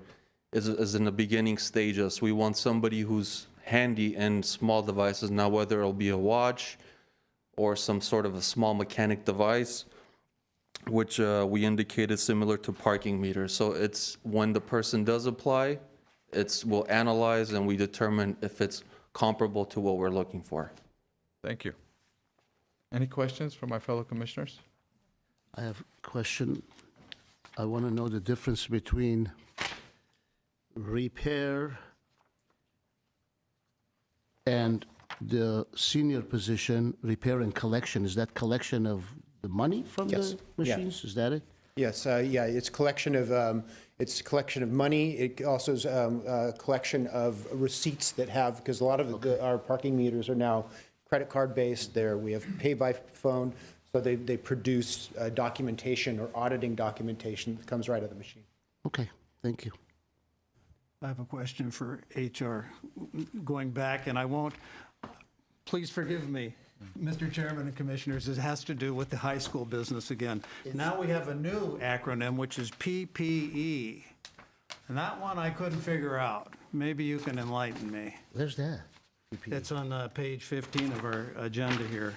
is in the beginning stages. We want somebody who's handy in small devices. Now, whether it'll be a watch or some sort of a small mechanic device, which we indicated similar to parking meters. So it's when the person does apply, we'll analyze and we determine if it's comparable to what we're looking for. Thank you. Any questions from my fellow commissioners? I have a question. I want to know the difference between repair and the senior position, repair and collection. Is that collection of the money from Yes. the Yeah. machines? Is that it? Yes, it's collection of money. It also is a collection of receipts that have, because a lot of our parking meters are now credit card based. We have pay by phone, so they produce documentation or auditing documentation that comes right out of the machine. Okay, thank you. I have a question for HR. Going back, and I won't, please forgive me, Mr. Chairman and Commissioners, it has to do with the high school business again. Now we have a new acronym, which is PPE. And that one I couldn't figure out. Maybe you can enlighten me. Where's that? It's on page 15 of our agenda here.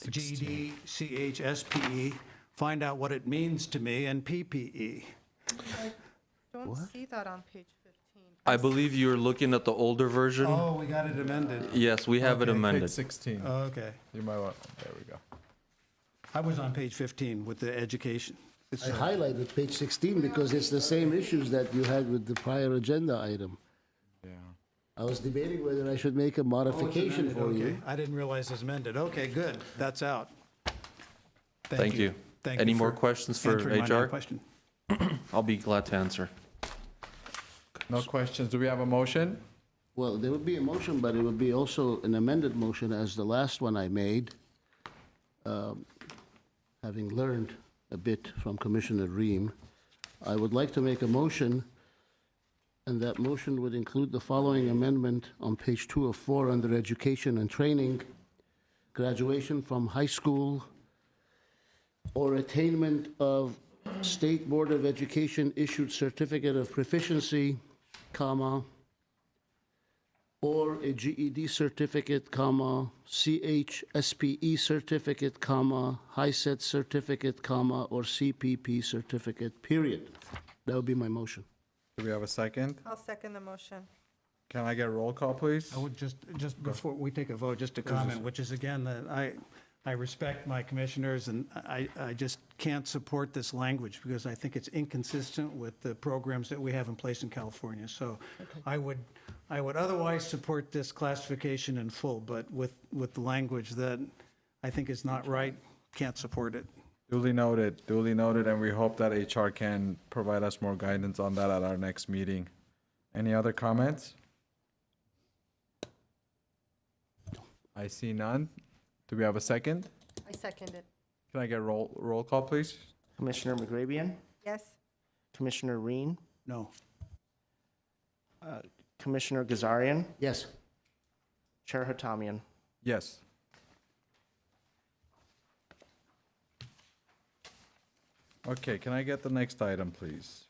GED, CHSPE, find out what it means to me, and PPE. I don't see that on page 15. I believe you're looking at the older version. Oh, we got it amended. Yes, we have it Okay, amended. Page 16. Okay. You might want, there we go. I was on page 15 with the education. I highlighted page 16 because it's the same issues that you had with the prior agenda item. Yeah. I was debating whether I should make a modification for Okay, you. I didn't realize it's amended. Okay, good, that's out. Thank you. Thank Any you more questions for answering my HR? question. I'll be glad to answer. No questions. Do we have a motion? Well, there would be a motion, but it would be also an amended motion as the last one I made. Having learned a bit from Commissioner Ream, I would like to make a motion, and that motion would include the following amendment on page 2 of 4 under Education and Training. Graduation from high school or attainment of State Board of Education issued certificate of proficiency, comma, or a GED certificate, comma, CHSPE certificate, comma, HiSET certificate, comma, or CPP certificate, period. That would be my motion. Do we have a second? I'll second the motion. Can I get a roll call, please? I would just before we take a vote, just a comment, which is again, that I respect my commissioners, and I just can't support this language because I think it's inconsistent with the programs that we have in place in California. So I would otherwise support this classification in full, but with the language that I think is not right, can't support it. Duly noted, and we hope that HR can provide us more guidance on that at our next meeting. Any other comments? I see none. Do we have a second? I second it. Can I get roll call, please? Commissioner McGrabian, Yes? Commissioner Reen, No. Commissioner Gazarian, Yes. Chair Hatamian. Yes. Okay, can I get the next item, please?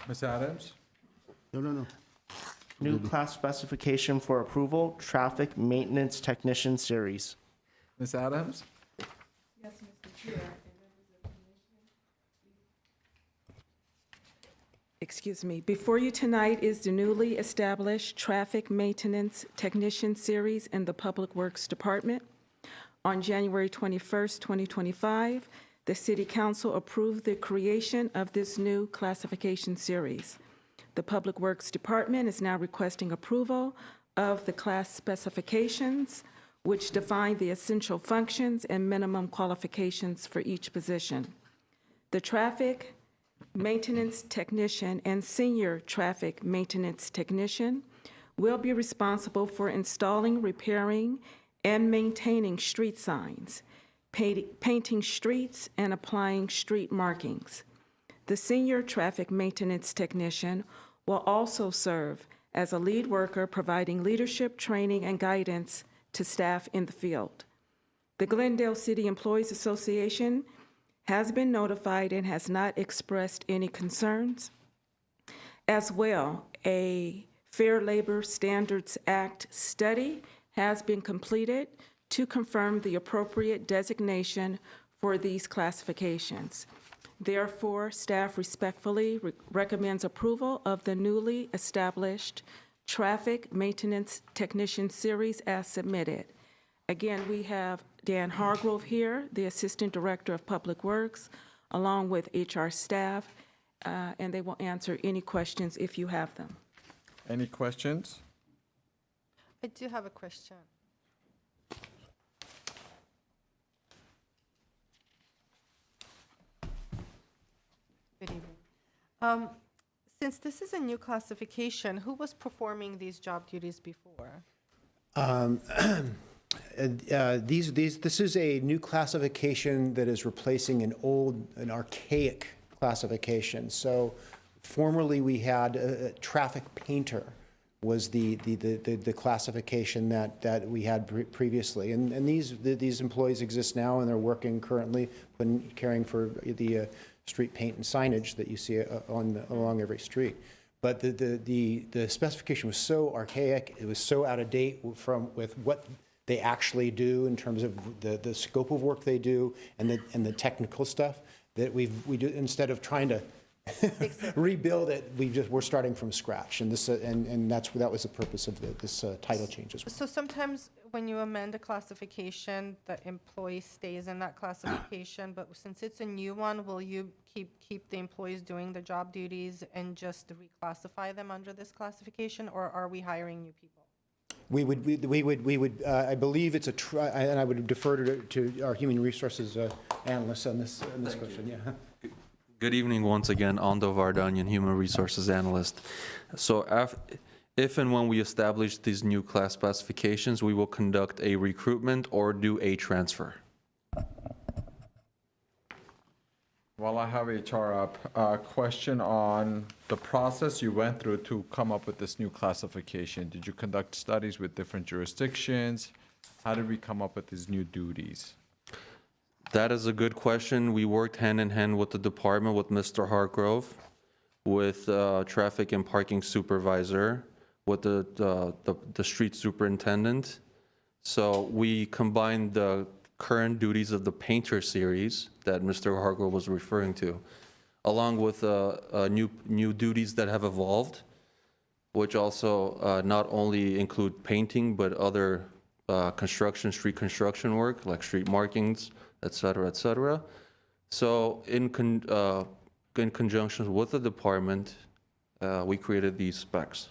Ms. Adams? No. New class specification for approval, traffic maintenance technician series. Ms. Adams? Yes, Mr. Chair. Excuse me. Before you tonight is the newly established Traffic Maintenance Technician Series in the Public Works Department. On January 21st, 2025, the City Council approved the creation of this new classification series. The Public Works Department is now requesting approval of the class specifications, which define the essential functions and minimum qualifications for each position. The Traffic Maintenance Technician and Senior Traffic Maintenance Technician will be responsible for installing, repairing, and maintaining street signs, painting streets, and applying street markings. The Senior Traffic Maintenance Technician will also serve as a lead worker, providing leadership, training, and guidance to staff in the field. The Glendale City Employees Association has been notified and has not expressed any concerns. As well, a Fair Labor Standards Act study has been completed to confirm the appropriate designation for these classifications. Therefore, staff respectfully recommends approval of the newly established Traffic Maintenance Technician Series as submitted. Again, we have Dan Hargrove here, the Assistant Director of Public Works, along with HR staff, and they will answer any questions if you have them. Any questions? I do have a question. Good evening. Since this is a new classification, who was performing these job duties before? This is a new classification that is replacing an archaic classification. So formerly, we had a traffic painter was the classification that we had previously. And these employees exist now, and they're working currently, caring for the street paint and signage that you see along every street. But the specification was so archaic, it was so out of date with what they actually do in terms of the scope of work they do and the technical stuff, that we do, instead of trying to rebuild it, we're starting from scratch. And that was the purpose of this title change as well. So sometimes when you amend a classification, the employee stays in that classification, but since it's a new one, will you keep the employees doing the job duties and just reclassify them under this classification, or are we hiring new people? We would, I believe it's and I would defer to our human resources analyst on this question, yeah. Good evening once again, Ando Vardanyan, Human Resources Analyst. So if and when we establish these new class classifications, we will conduct a recruitment or do a transfer. While I have HR up, a question on the process you went through to come up with this new classification. Did you conduct studies with different jurisdictions? How did we come up with these new duties? That is a good question. We worked hand in hand with the department, with Mr. Hargrove, with traffic and parking supervisor, with the street superintendent. So we combined the current duties of the painter series that Mr. Hargrove was referring to, along with new duties that have evolved, which also not only include painting, but other street construction work, like street markings, et cetera, et cetera. So in conjunction with the department, we created these specs.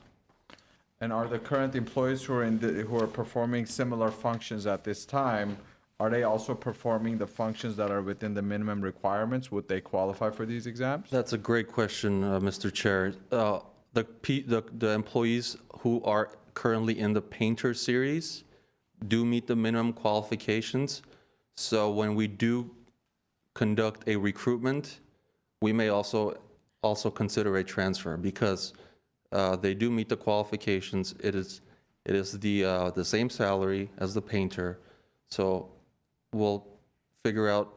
And are the current employees who are performing similar functions at this time, are they also performing the functions that are within the minimum requirements? Would they qualify for these exams? That's a great question, Mr. Chair. The employees who are currently in the painter series do meet the minimum qualifications. So when we do conduct a recruitment, we may also consider a transfer because they do meet the qualifications. It is the same salary as the painter. So we'll figure out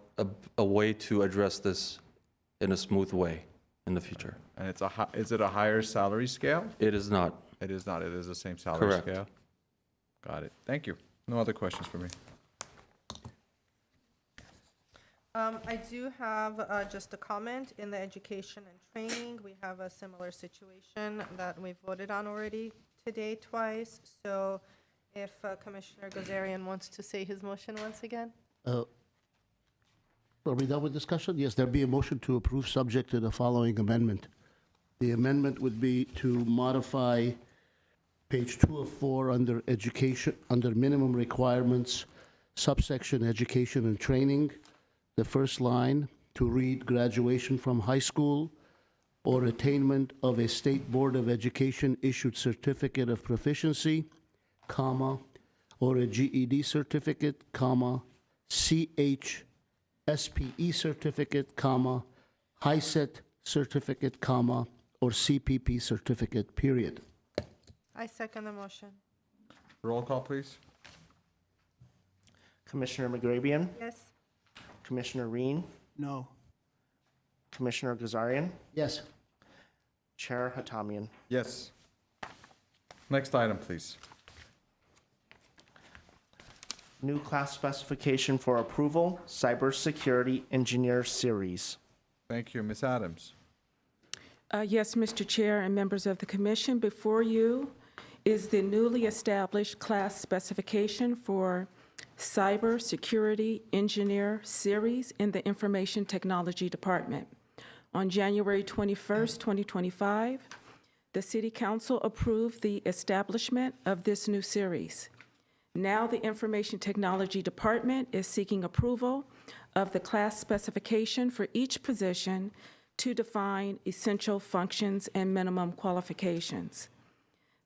a way to address this in a smooth way in the future. And is it a higher salary scale? It is not. It is not. It is the same salary Correct. scale. Got it. Thank you. No other questions for me. I do have just a comment. In the education and training, we have a similar situation that we voted on already today twice. So if Commissioner Gozerian wants to say his motion once again? Are we done with discussion? Yes, there'd be a motion to approve subject to the following amendment. The amendment would be to modify page 2 of 4 under education, under minimum requirements, subsection education and training, the first line to read graduation from high school or attainment of a State Board of Education issued certificate of proficiency, comma, or a GED certificate, comma, CHSPE certificate, comma, HiSET certificate, comma, or CPP certificate, period. I second the motion. Roll call, please. Commissioner McGrabian, Yes. Commissioner Reen, No. Commissioner Gazarian, Yes. Chair Hatamian. Yes. Next item, please. New class specification for approval, cybersecurity engineer series. Thank you. Ms. Adams. Yes, Mr. Chair and members of the commission, before you is the newly established class specification for Cybersecurity Engineer Series in the Information Technology Department. On January 21st, 2025, the City Council approved the establishment of this new series. Now the Information Technology Department is seeking approval of the class specification for each position to define essential functions and minimum qualifications.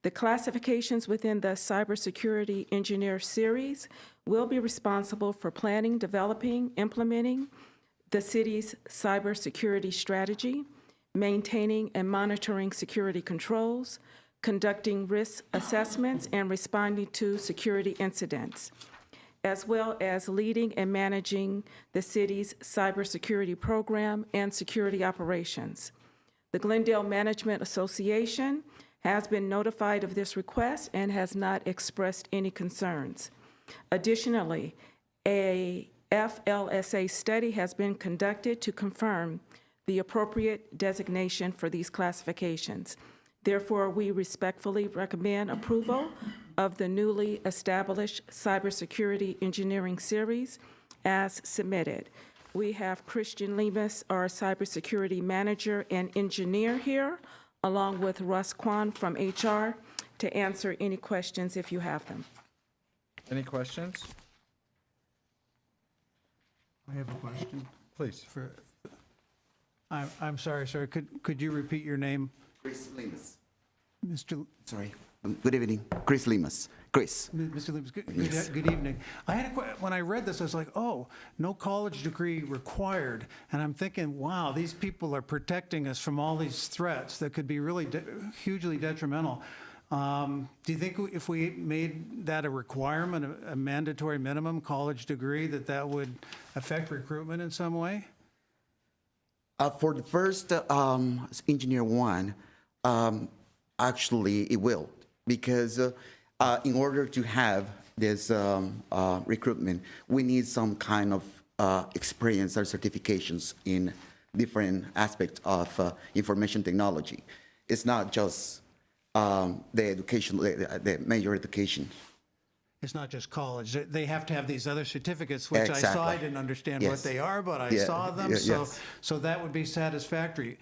The classifications within the Cybersecurity Engineer Series will be responsible for planning, developing, implementing the city's cybersecurity strategy, maintaining and monitoring security controls, conducting risk assessments, and responding to security incidents, as well as leading and managing the city's cybersecurity program and security operations. The Glendale Management Association has been notified of this request and has not expressed any concerns. Additionally, a FLSA study has been conducted to confirm the appropriate designation for these classifications. Therefore, we respectfully recommend approval of the newly established Cybersecurity Engineering Series as submitted. We have Christian Lemus, our Cybersecurity Manager and Engineer here, along with Russ Kwan from HR, to answer any questions if you have them. Any questions? I have a question. Please. I'm sorry, sir. Could you repeat your name? Chris Lemus. Mr. Sorry. Good evening. Chris Lemus. Chris. Mr. Lemus, Yes. good evening. I had when I read this, I was like, oh, no college degree required. And I'm thinking, wow, these people are protecting us from all these threats that could be really hugely detrimental. Do you think if we made that a requirement, a mandatory minimum college degree, that would affect recruitment in some way? For the first engineer one, actually it will, because in order to have this recruitment, we need some kind of experience or certifications in different aspects of information technology. It's not just the education, the major education. It's not just college. They have to have these other certificates, which I saw. Exactly. I didn't understand what Yes. they are, but I Yeah, saw them. yeah, So, yes. so that would be satisfactory.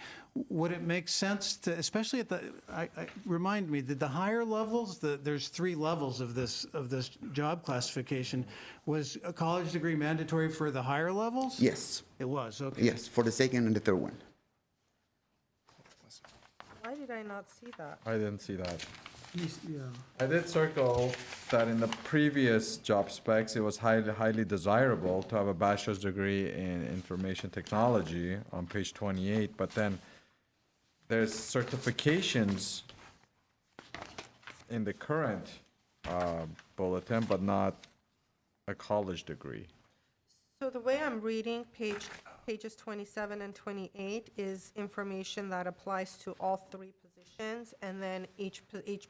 Would it make sense to, especially at the, remind me, did the higher levels, there's 3 levels of this job classification. Was a college degree mandatory for the higher levels? Yes, It was, okay. yes, for the second and the third one. Why did I not see that? I didn't see that. Yeah. I did circle that in the previous job specs, it was highly desirable to have a bachelor's degree in information technology on page 28, but then there's certifications in the current bulletin, but not a college degree. So the way I'm reading pages 27 and 28 is information that applies to all 3 positions, and then each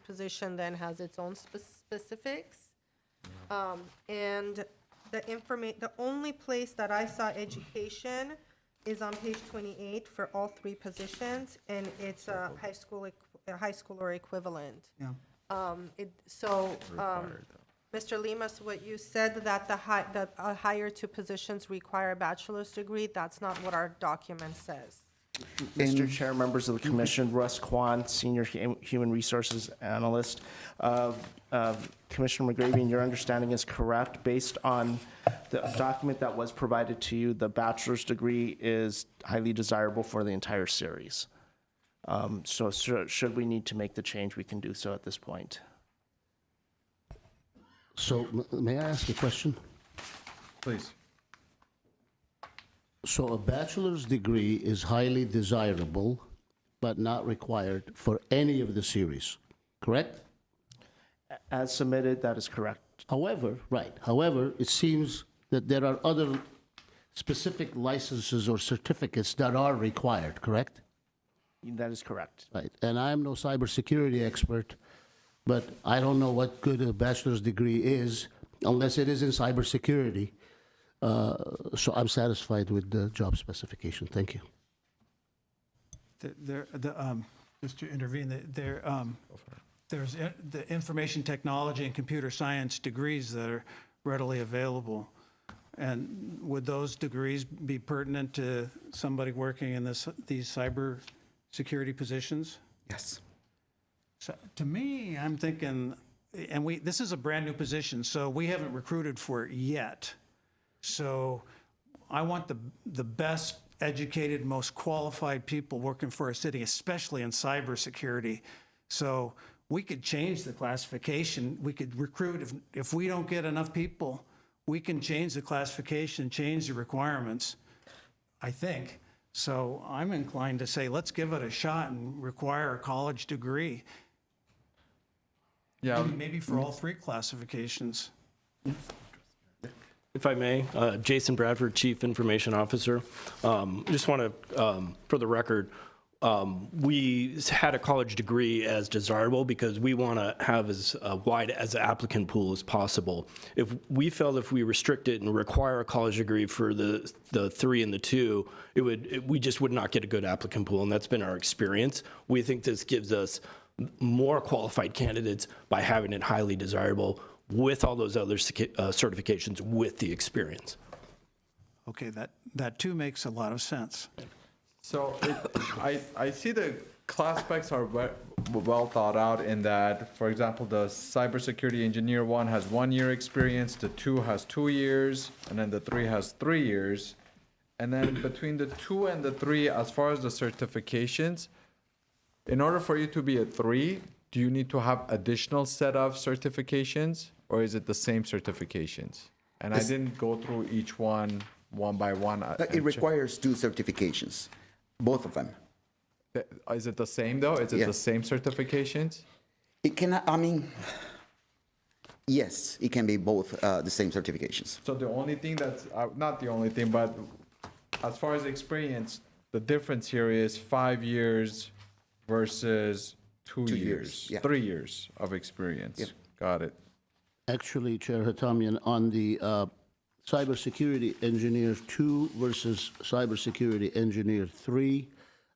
position then has its own specifics. And the only place that I saw education is on page 28 for all 3 positions, and it's a high school or equivalent. Yeah. Mr. Lemus, what you said that the higher 2 positions require a bachelor's degree, that's not what our document says. Mr. Chair, members of the commission, Russ Kwan, Senior Human Resources Analyst. Commissioner McGravian, your understanding is correct. Based on the document that was provided to you, the bachelor's degree is highly desirable for the entire series. So should we need to make the change, we can do so at this point. So may I ask a question? Please. So a bachelor's degree is highly desirable, but not required for any of the series, correct? As submitted, that is correct. However, it seems that there are other specific licenses or certificates that are required, correct? That is correct. Right, and I'm no cybersecurity expert, but I don't know what good a bachelor's degree is unless it is in cybersecurity. So I'm satisfied with the job specification. Thank you. Just to intervene, there's the information technology and computer science degrees that are readily available. And would those degrees be pertinent to somebody working in these cyber security positions? Yes. So to me, I'm thinking, and this is a brand-new position, so we haven't recruited for it yet. So I want the best educated, most qualified people working for our city, especially in cybersecurity. So we could change the classification. We could recruit. If we don't get enough people, we can change the classification, change the requirements, I think. So I'm inclined to say, let's give it a shot and require a college degree. Yeah, Maybe for all 3 classifications. If I may, Jason Bradford, Chief Information Officer. Just want to, for the record, we had a college degree as desirable because we want to have as wide as an applicant pool as possible. If we felt if we restrict it and require a college degree for the 3 and the 2, we just would not get a good applicant pool, and that's been our experience. We think this gives us more qualified candidates by having it highly desirable with all those other certifications with the experience. Okay, that too makes a lot of sense. So I see the class specs are well thought out in that, for example, the cybersecurity engineer 1 has 1 year experience, the 2 has 2 years, and then the 3 has 3 years. And then between the 2 and the 3, as far as the certifications, in order for you to be a 3, do you need to have additional set of certifications, or is it the same certifications? And I didn't go through each one by one. It requires 2 certifications, both of them. Is it the same though? Is it Yeah. the same certifications? It cannot, I mean, yes, it can be both the same certifications. So the only thing that's, not the only thing, but as far as experience, the difference here is 5 years versus 2 2 years, years, yeah. 3 years of experience. Yep. Got it. Actually, Chair Hatamian, on the cybersecurity engineer 2 versus cybersecurity engineer 3,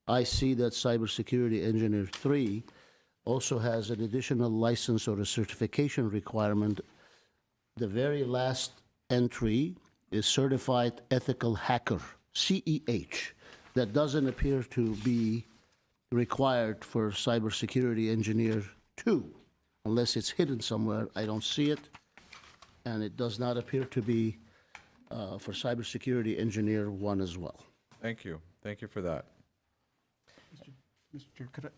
I see that cybersecurity engineer 3 also has an additional license or a certification requirement. The very last entry is certified ethical hacker, CEH. That doesn't appear to be required for cybersecurity engineer 2, unless it's hidden somewhere. I don't see it, and it does not appear to be for cybersecurity engineer 1 as well. Thank you. Thank you for that. Mr. Chair, could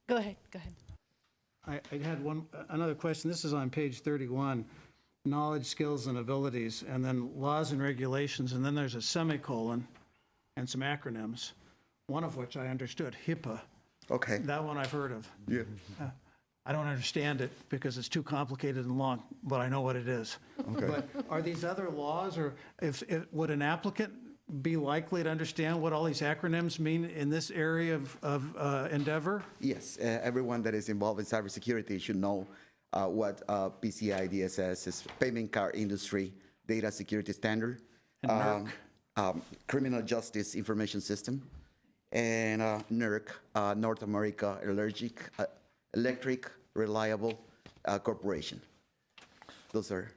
Go ahead, go ahead. I had another question. This is on page 31, knowledge, skills, and abilities, and then laws and regulations, and then there's a semicolon and some acronyms, one of which I understood, HIPAA. Okay. That one I've heard of. Yeah. I don't understand it because it's too complicated and long, but I know what it is. Okay. But are these other laws, or would an applicant be likely to understand what all these acronyms mean in this area of endeavor? Yes, everyone that is involved in cybersecurity should know what PCI DSS is, Payment Card Industry Data Security Standard, And Criminal Justice Information System, and NERC, North America Electric Reliable Corporation. Those are.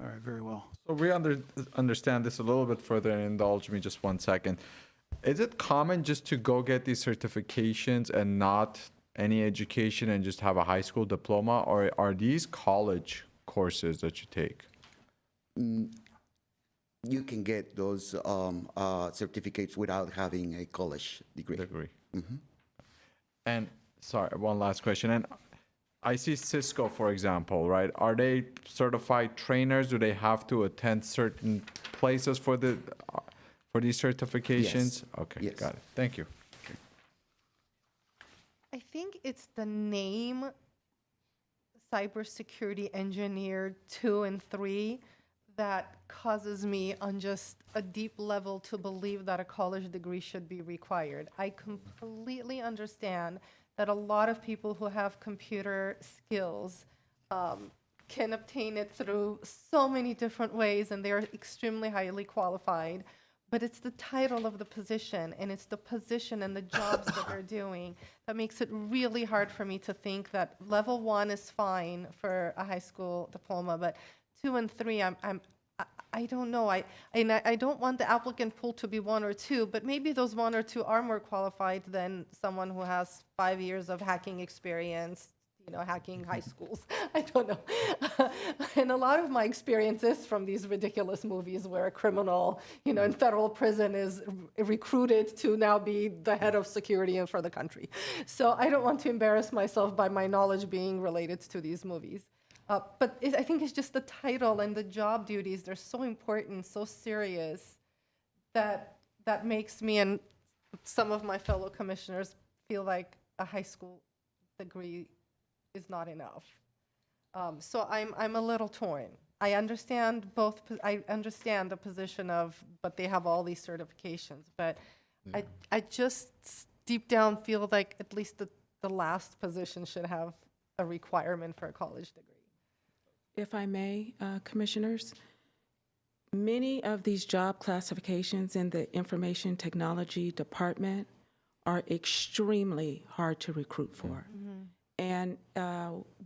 All right, very well. So we understand this a little bit further, and indulge me just 1 second. Is it common just to go get these certifications and not any education and just have a high school diploma, or are these college courses that you take? You can get those certificates without having a college degree. And sorry, one last question. And I see Cisco, for example, right? Are they certified trainers? Do they have to attend certain places for these certifications? Yes. Okay, Yes. got it. Thank you. I think it's the name cybersecurity engineer 2 and 3 that causes me on just a deep level to believe that a college degree should be required. I completely understand that a lot of people who have computer skills can obtain it through so many different ways, and they're extremely highly qualified. But it's the title of the position, and it's the position and the jobs that they're doing that makes it really hard for me to think that level 1 is fine for a high school diploma, but 2 and 3, I don't know. I don't want the applicant pool to be 1 or 2, but maybe those 1 or 2 are more qualified than someone who has 5 years of hacking experience, hacking high schools. I don't know. And a lot of my experience is from these ridiculous movies where a criminal, in federal prison is recruited to now be the head of security for the country. So I don't want to embarrass myself by my knowledge being related to these movies. But I think it's just the title and the job duties. They're so important, so serious, that makes me and some of my fellow commissioners feel like a high school degree is not enough. So I'm a little torn. I understand I understand the position of, but they have all these certifications. But I just deep down feel like at least the last position should have a requirement for a college degree. If I may, Commissioners, many of these job classifications in the Information Technology Department are extremely hard to recruit for. And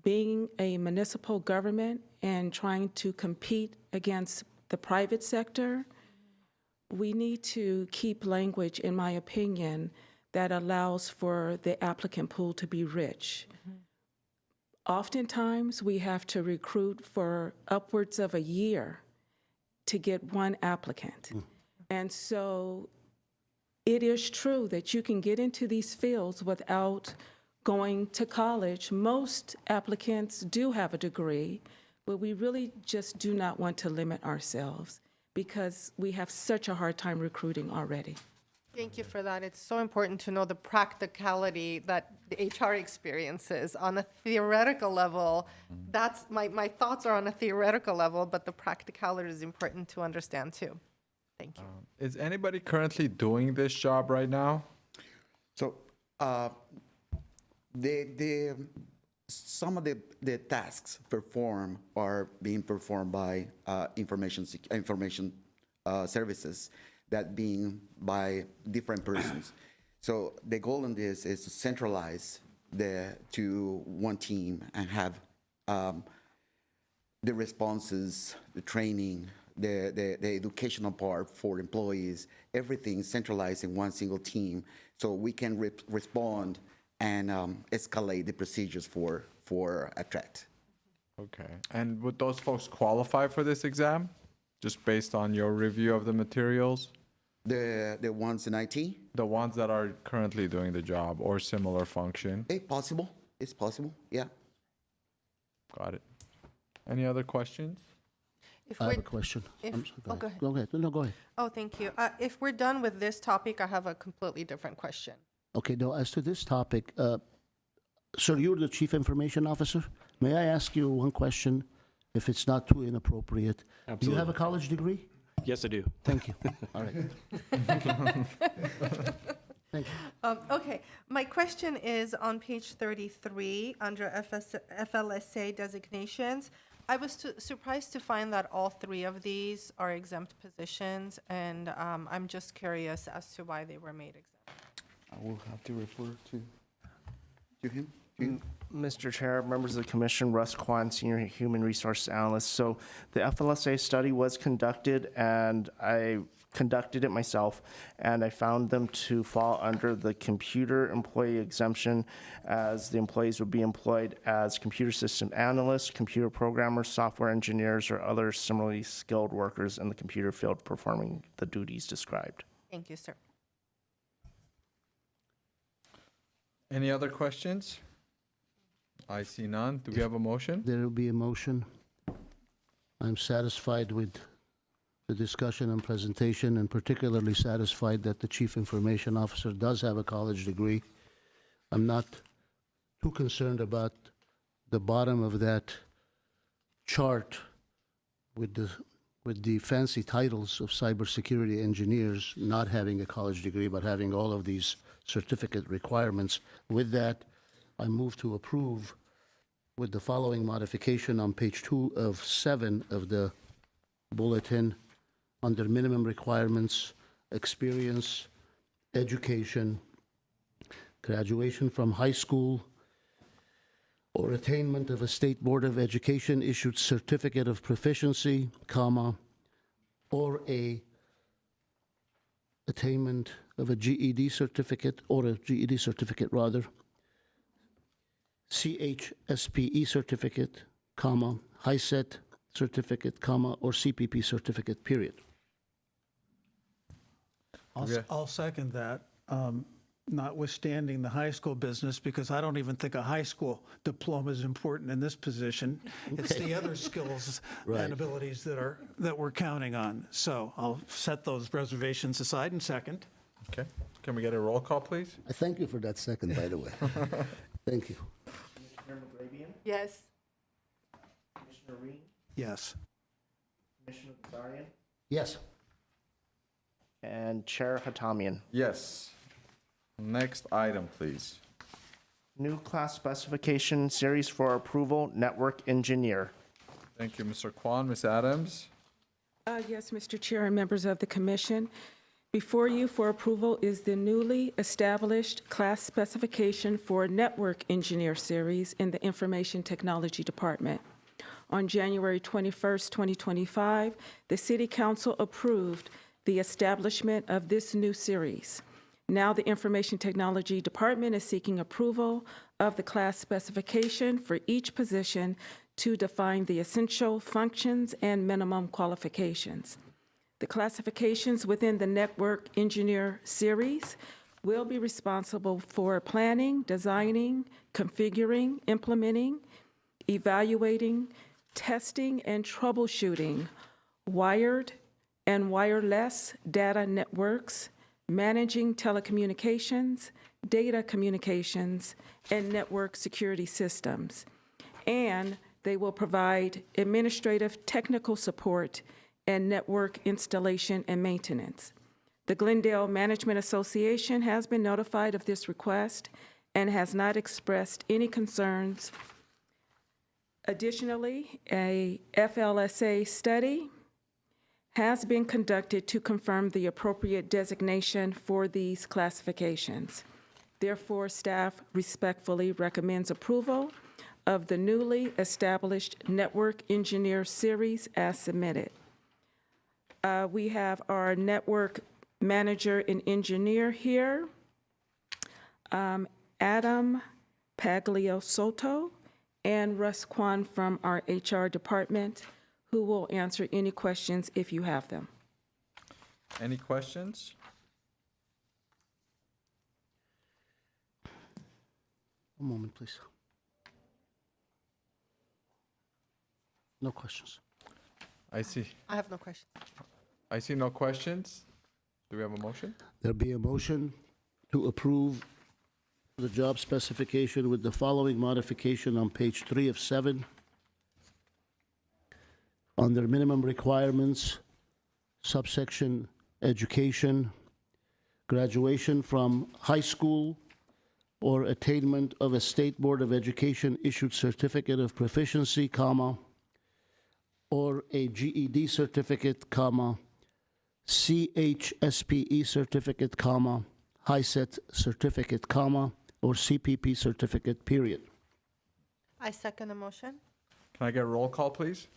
being a municipal government and trying to compete against the private sector, we need to keep language, in my opinion, that allows for the applicant pool to be rich. Oftentimes, we have to recruit for upwards of a year to get one applicant. And so it is true that you can get into these fields without going to college. Most applicants do have a degree, but we really just do not want to limit ourselves because we have such a hard time recruiting already. Thank you for that. It's so important to know the practicality that the HR experiences on a theoretical level. That's my thoughts are on a theoretical level, but the practicality is important to understand too. Thank you. Is anybody currently doing this job right now? So, some of the tasks are being performed by information services that being by different persons. So the goal in this is to centralize to one team and have the responses, the training, the educational part for employees, everything centralized in one single team, so we can respond and escalate the procedures for a threat. Okay. And would those folks qualify for this exam, just based on your review of the materials? The ones in IT? The ones that are currently doing the job or similar function? It's possible, yeah. Got it. Any other questions? If I have we're- a question. if- I'm sorry, oh, go ahead. Go ahead. No, go ahead. Oh, thank you. If we're done with this topic, I have a completely different question. Okay, now, as to this topic, sir, you're the Chief Information Officer. May I ask you one question, if it's not too inappropriate? Do you have a college degree? Yes, I do. Thank you. All right. Thank you. Okay, my question is on page 33, under FLSA designations. I was surprised to find that all three of these are exempt positions, and I'm just curious as to why they were made exempt. I will have to refer to him. Mr. Chair, members of the commission, Russ Kwan, Senior Human Resources Analyst. So the FLSA study was conducted, and I conducted it myself, and I found them to fall under the computer employee exemption, as the employees would be employed as computer system analysts, computer programmers, software engineers, or other similarly skilled workers in the computer field performing the duties described. Thank you, sir. Any other questions? I see none. Do we have a motion? There will be a motion. I'm satisfied with the discussion and presentation, and particularly satisfied that the Chief Information Officer does have a college degree. I'm not too concerned about the bottom of that chart with the fancy titles of cybersecurity engineers not having a college degree, but having all of these certificate requirements. With that, I move to approve with the following modification on page 2 of 7 of the bulletin, under minimum requirements, experience, education, graduation from high school, or attainment of a State Board of Education issued certificate of proficiency, comma, or a attainment of a GED certificate, or a GED certificate rather, CHSPE certificate, comma, HiSET certificate, comma, or CPP certificate, period. I'll second that, notwithstanding the high school business, because I don't even think a high school diploma is important in this position. It's the other skills Right. and abilities that we're counting on. So I'll set those reservations aside and second. Okay. Can we get a roll call, please? I thank you for that second, by the way. Thank you. Commissioner McGravian, Yes. Commissioner Reed, Yes. Commissioner Kazarian, Yes. and Chair Hatamian. Yes. Next item, please. New class specification series for approval, network engineer. Thank you, Mr. Kwan. Ms. Adams? Yes, Mr. Chair and members of the commission. Before you for approval is the newly established class specification for Network Engineer Series in the Information Technology Department. On January 21st, 2025, the City Council approved the establishment of this new series. Now the Information Technology Department is seeking approval of the class specification for each position to define the essential functions and minimum qualifications. The classifications within the Network Engineer Series will be responsible for planning, designing, configuring, implementing, evaluating, testing, and troubleshooting wired and wireless data networks, managing telecommunications, data communications, and network security systems. And they will provide administrative technical support and network installation and maintenance. The Glendale Management Association has been notified of this request and has not expressed any concerns. Additionally, a FLSA study has been conducted to confirm the appropriate designation for these classifications. Therefore, staff respectfully recommends approval of the newly established Network Engineer Series as submitted. We have our network manager and engineer here, Adam Pagliosotto, and Russ Kwan from our HR department, who will answer any questions if you have them. Any questions? One moment, please. No questions. I see I have no questions. no questions. Do we have a motion? There'll be a motion to approve the job specification with the following modification on page 3 of 7. Under minimum requirements, subsection education, graduation from high school or attainment of a State Board of Education issued certificate of proficiency, comma, or a GED certificate, comma, CHSPE certificate, comma, HiSET certificate, comma, or CPP certificate, period. I second the motion. Can I get a roll call, please?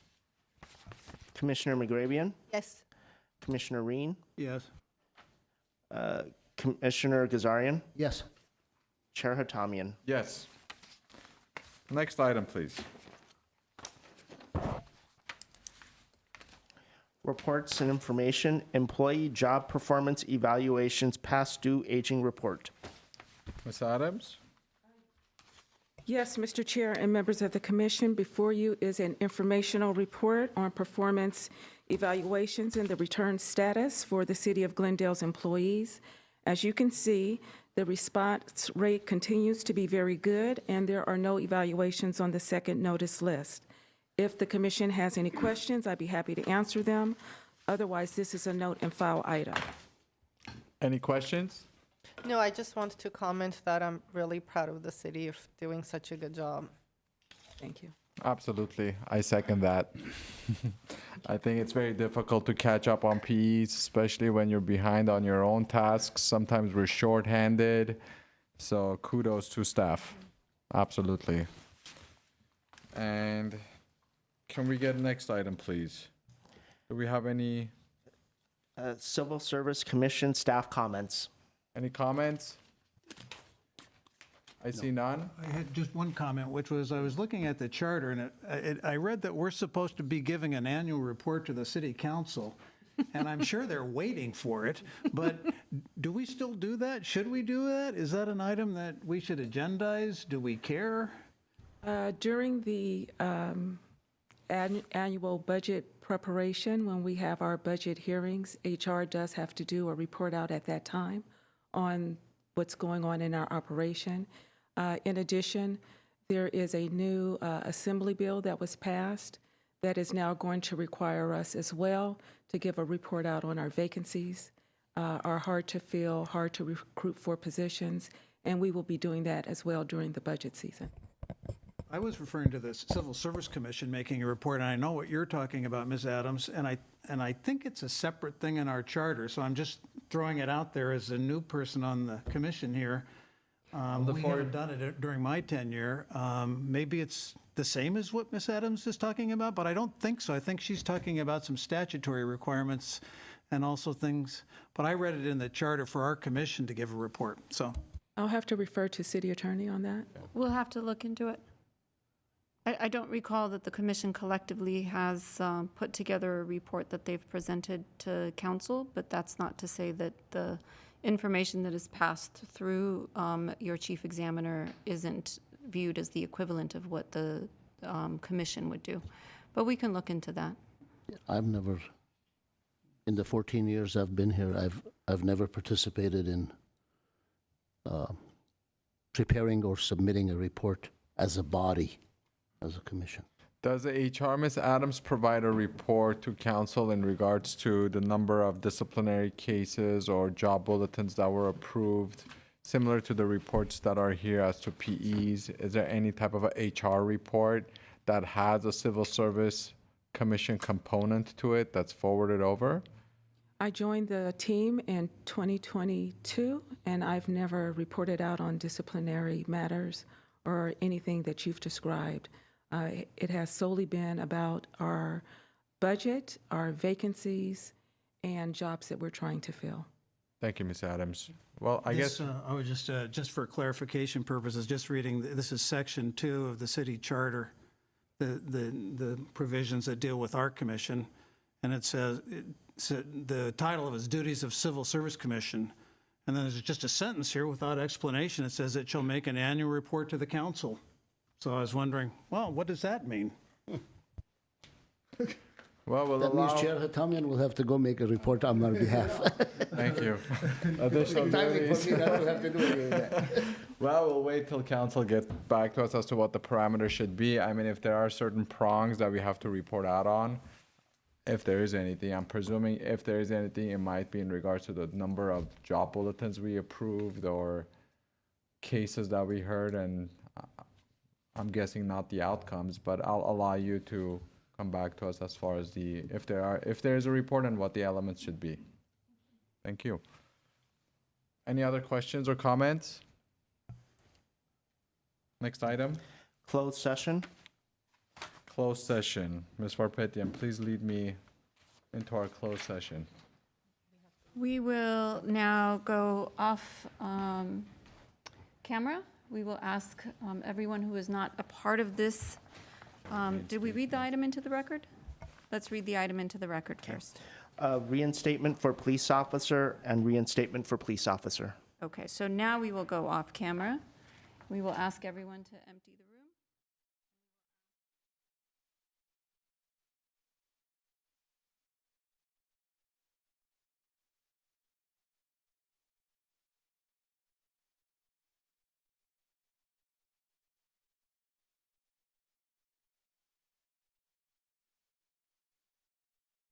Commissioner McGravian, Yes. Commissioner Reen, Yes. Commissioner Gazarian, Yes. Chair Hatamian. Yes. Next item, please. Reports and information, employee job performance evaluations, past due aging report. Ms. Adams? Yes, Mr. Chair and members of the commission, before you is an informational report on performance evaluations and the return status for the City of Glendale's employees. As you can see, the response rate continues to be very good, and there are no evaluations on the second notice list. If the commission has any questions, I'd be happy to answer them. Otherwise, this is a note and file item. Any questions? No, I just wanted to comment that I'm really proud of the city of doing such a good job. Thank you. Absolutely. I second that. I think it's very difficult to catch up on PEs, especially when you're behind on your own tasks. Sometimes we're shorthanded. So kudos to staff. Absolutely. And can we get next item, please? Do we have any Civil Service Commission staff comments. comments? I see none. I had just one comment, which was I was looking at the charter, and I read that we're supposed to be giving an annual report to the city council, and I'm sure they're waiting for it, but do we still do that? Should we do that? Is that an item that we should agendize? Do we care? During the annual budget preparation, when we have our budget hearings, HR does have to do a report out at that time on what's going on in our operation. In addition, there is a new assembly bill that was passed that is now going to require us as well to give a report out on our vacancies, our hard to fill, hard to recruit for positions, and we will be doing that as well during the budget season. I was referring to the Civil Service Commission making a report, and I know what you're talking about, Ms. Adams, and I think it's a separate thing in our charter, so I'm just throwing it out there as a new person on the commission here. We haven't done it during my tenure. Maybe it's the same as what Ms. Adams is talking about, but I don't think so. I think she's talking about some statutory requirements and also things, but I read it in the charter for our commission to give a report, so. I'll have to refer to city attorney on that. We'll have to look into it. I don't recall that the commission collectively has put together a report that they've presented to council, but that's not to say that the information that is passed through your chief examiner isn't viewed as the equivalent of what the commission would do. But we can look into that. I've never, in the 14 years I've been here, I've never participated in preparing or submitting a report as a body, as a commission. Does the HR, Ms. Adams, provide a report to council in regards to the number of disciplinary cases or job bulletins that were approved, similar to the reports that are here as to PEs? Is there any type of a HR report that has a civil service commission component to it that's forwarded over? I joined the team in 2022, and I've never reported out on disciplinary matters or anything that you've described. It has solely been about our budget, our vacancies, and jobs that we're trying to fill. Thank you, Ms. Adams. Well, I This, guess, I was just for clarification purposes, just reading, this is section 2 of the city charter, the provisions that deal with our commission, and it says, the title of it is Duties of Civil Service Commission, and then there's just a sentence here without explanation. It says it shall make an annual report to the council. So I was wondering, well, what does that mean? well, we'll That means allow, Chair Hatamian will have to go make a report on my behalf. thank you. Additional Timing for duties. me not to have to do any of that. Well, we'll wait till council gets back to us as to what the parameters should be. I mean, if there are certain prongs that we have to report out on, if there is anything, I'm presuming if there is anything, it might be in regards to the number of job bulletins we approved or cases that we heard, and I'm guessing not the outcomes, but I'll allow you to come back to us as far as if there is a report and what the elements should be. Thank you. Any other questions or comments? Next item, Closed session. closed session. Ms. Varpetian, please lead me into our closed session. We will now go off camera. We will ask everyone who is not a part of this. Did we read the item into the record? Let's read the item into the record first. Reinstatement for police officer and reinstatement for police officer. Okay, so now we will go off camera. We will ask everyone to empty the room.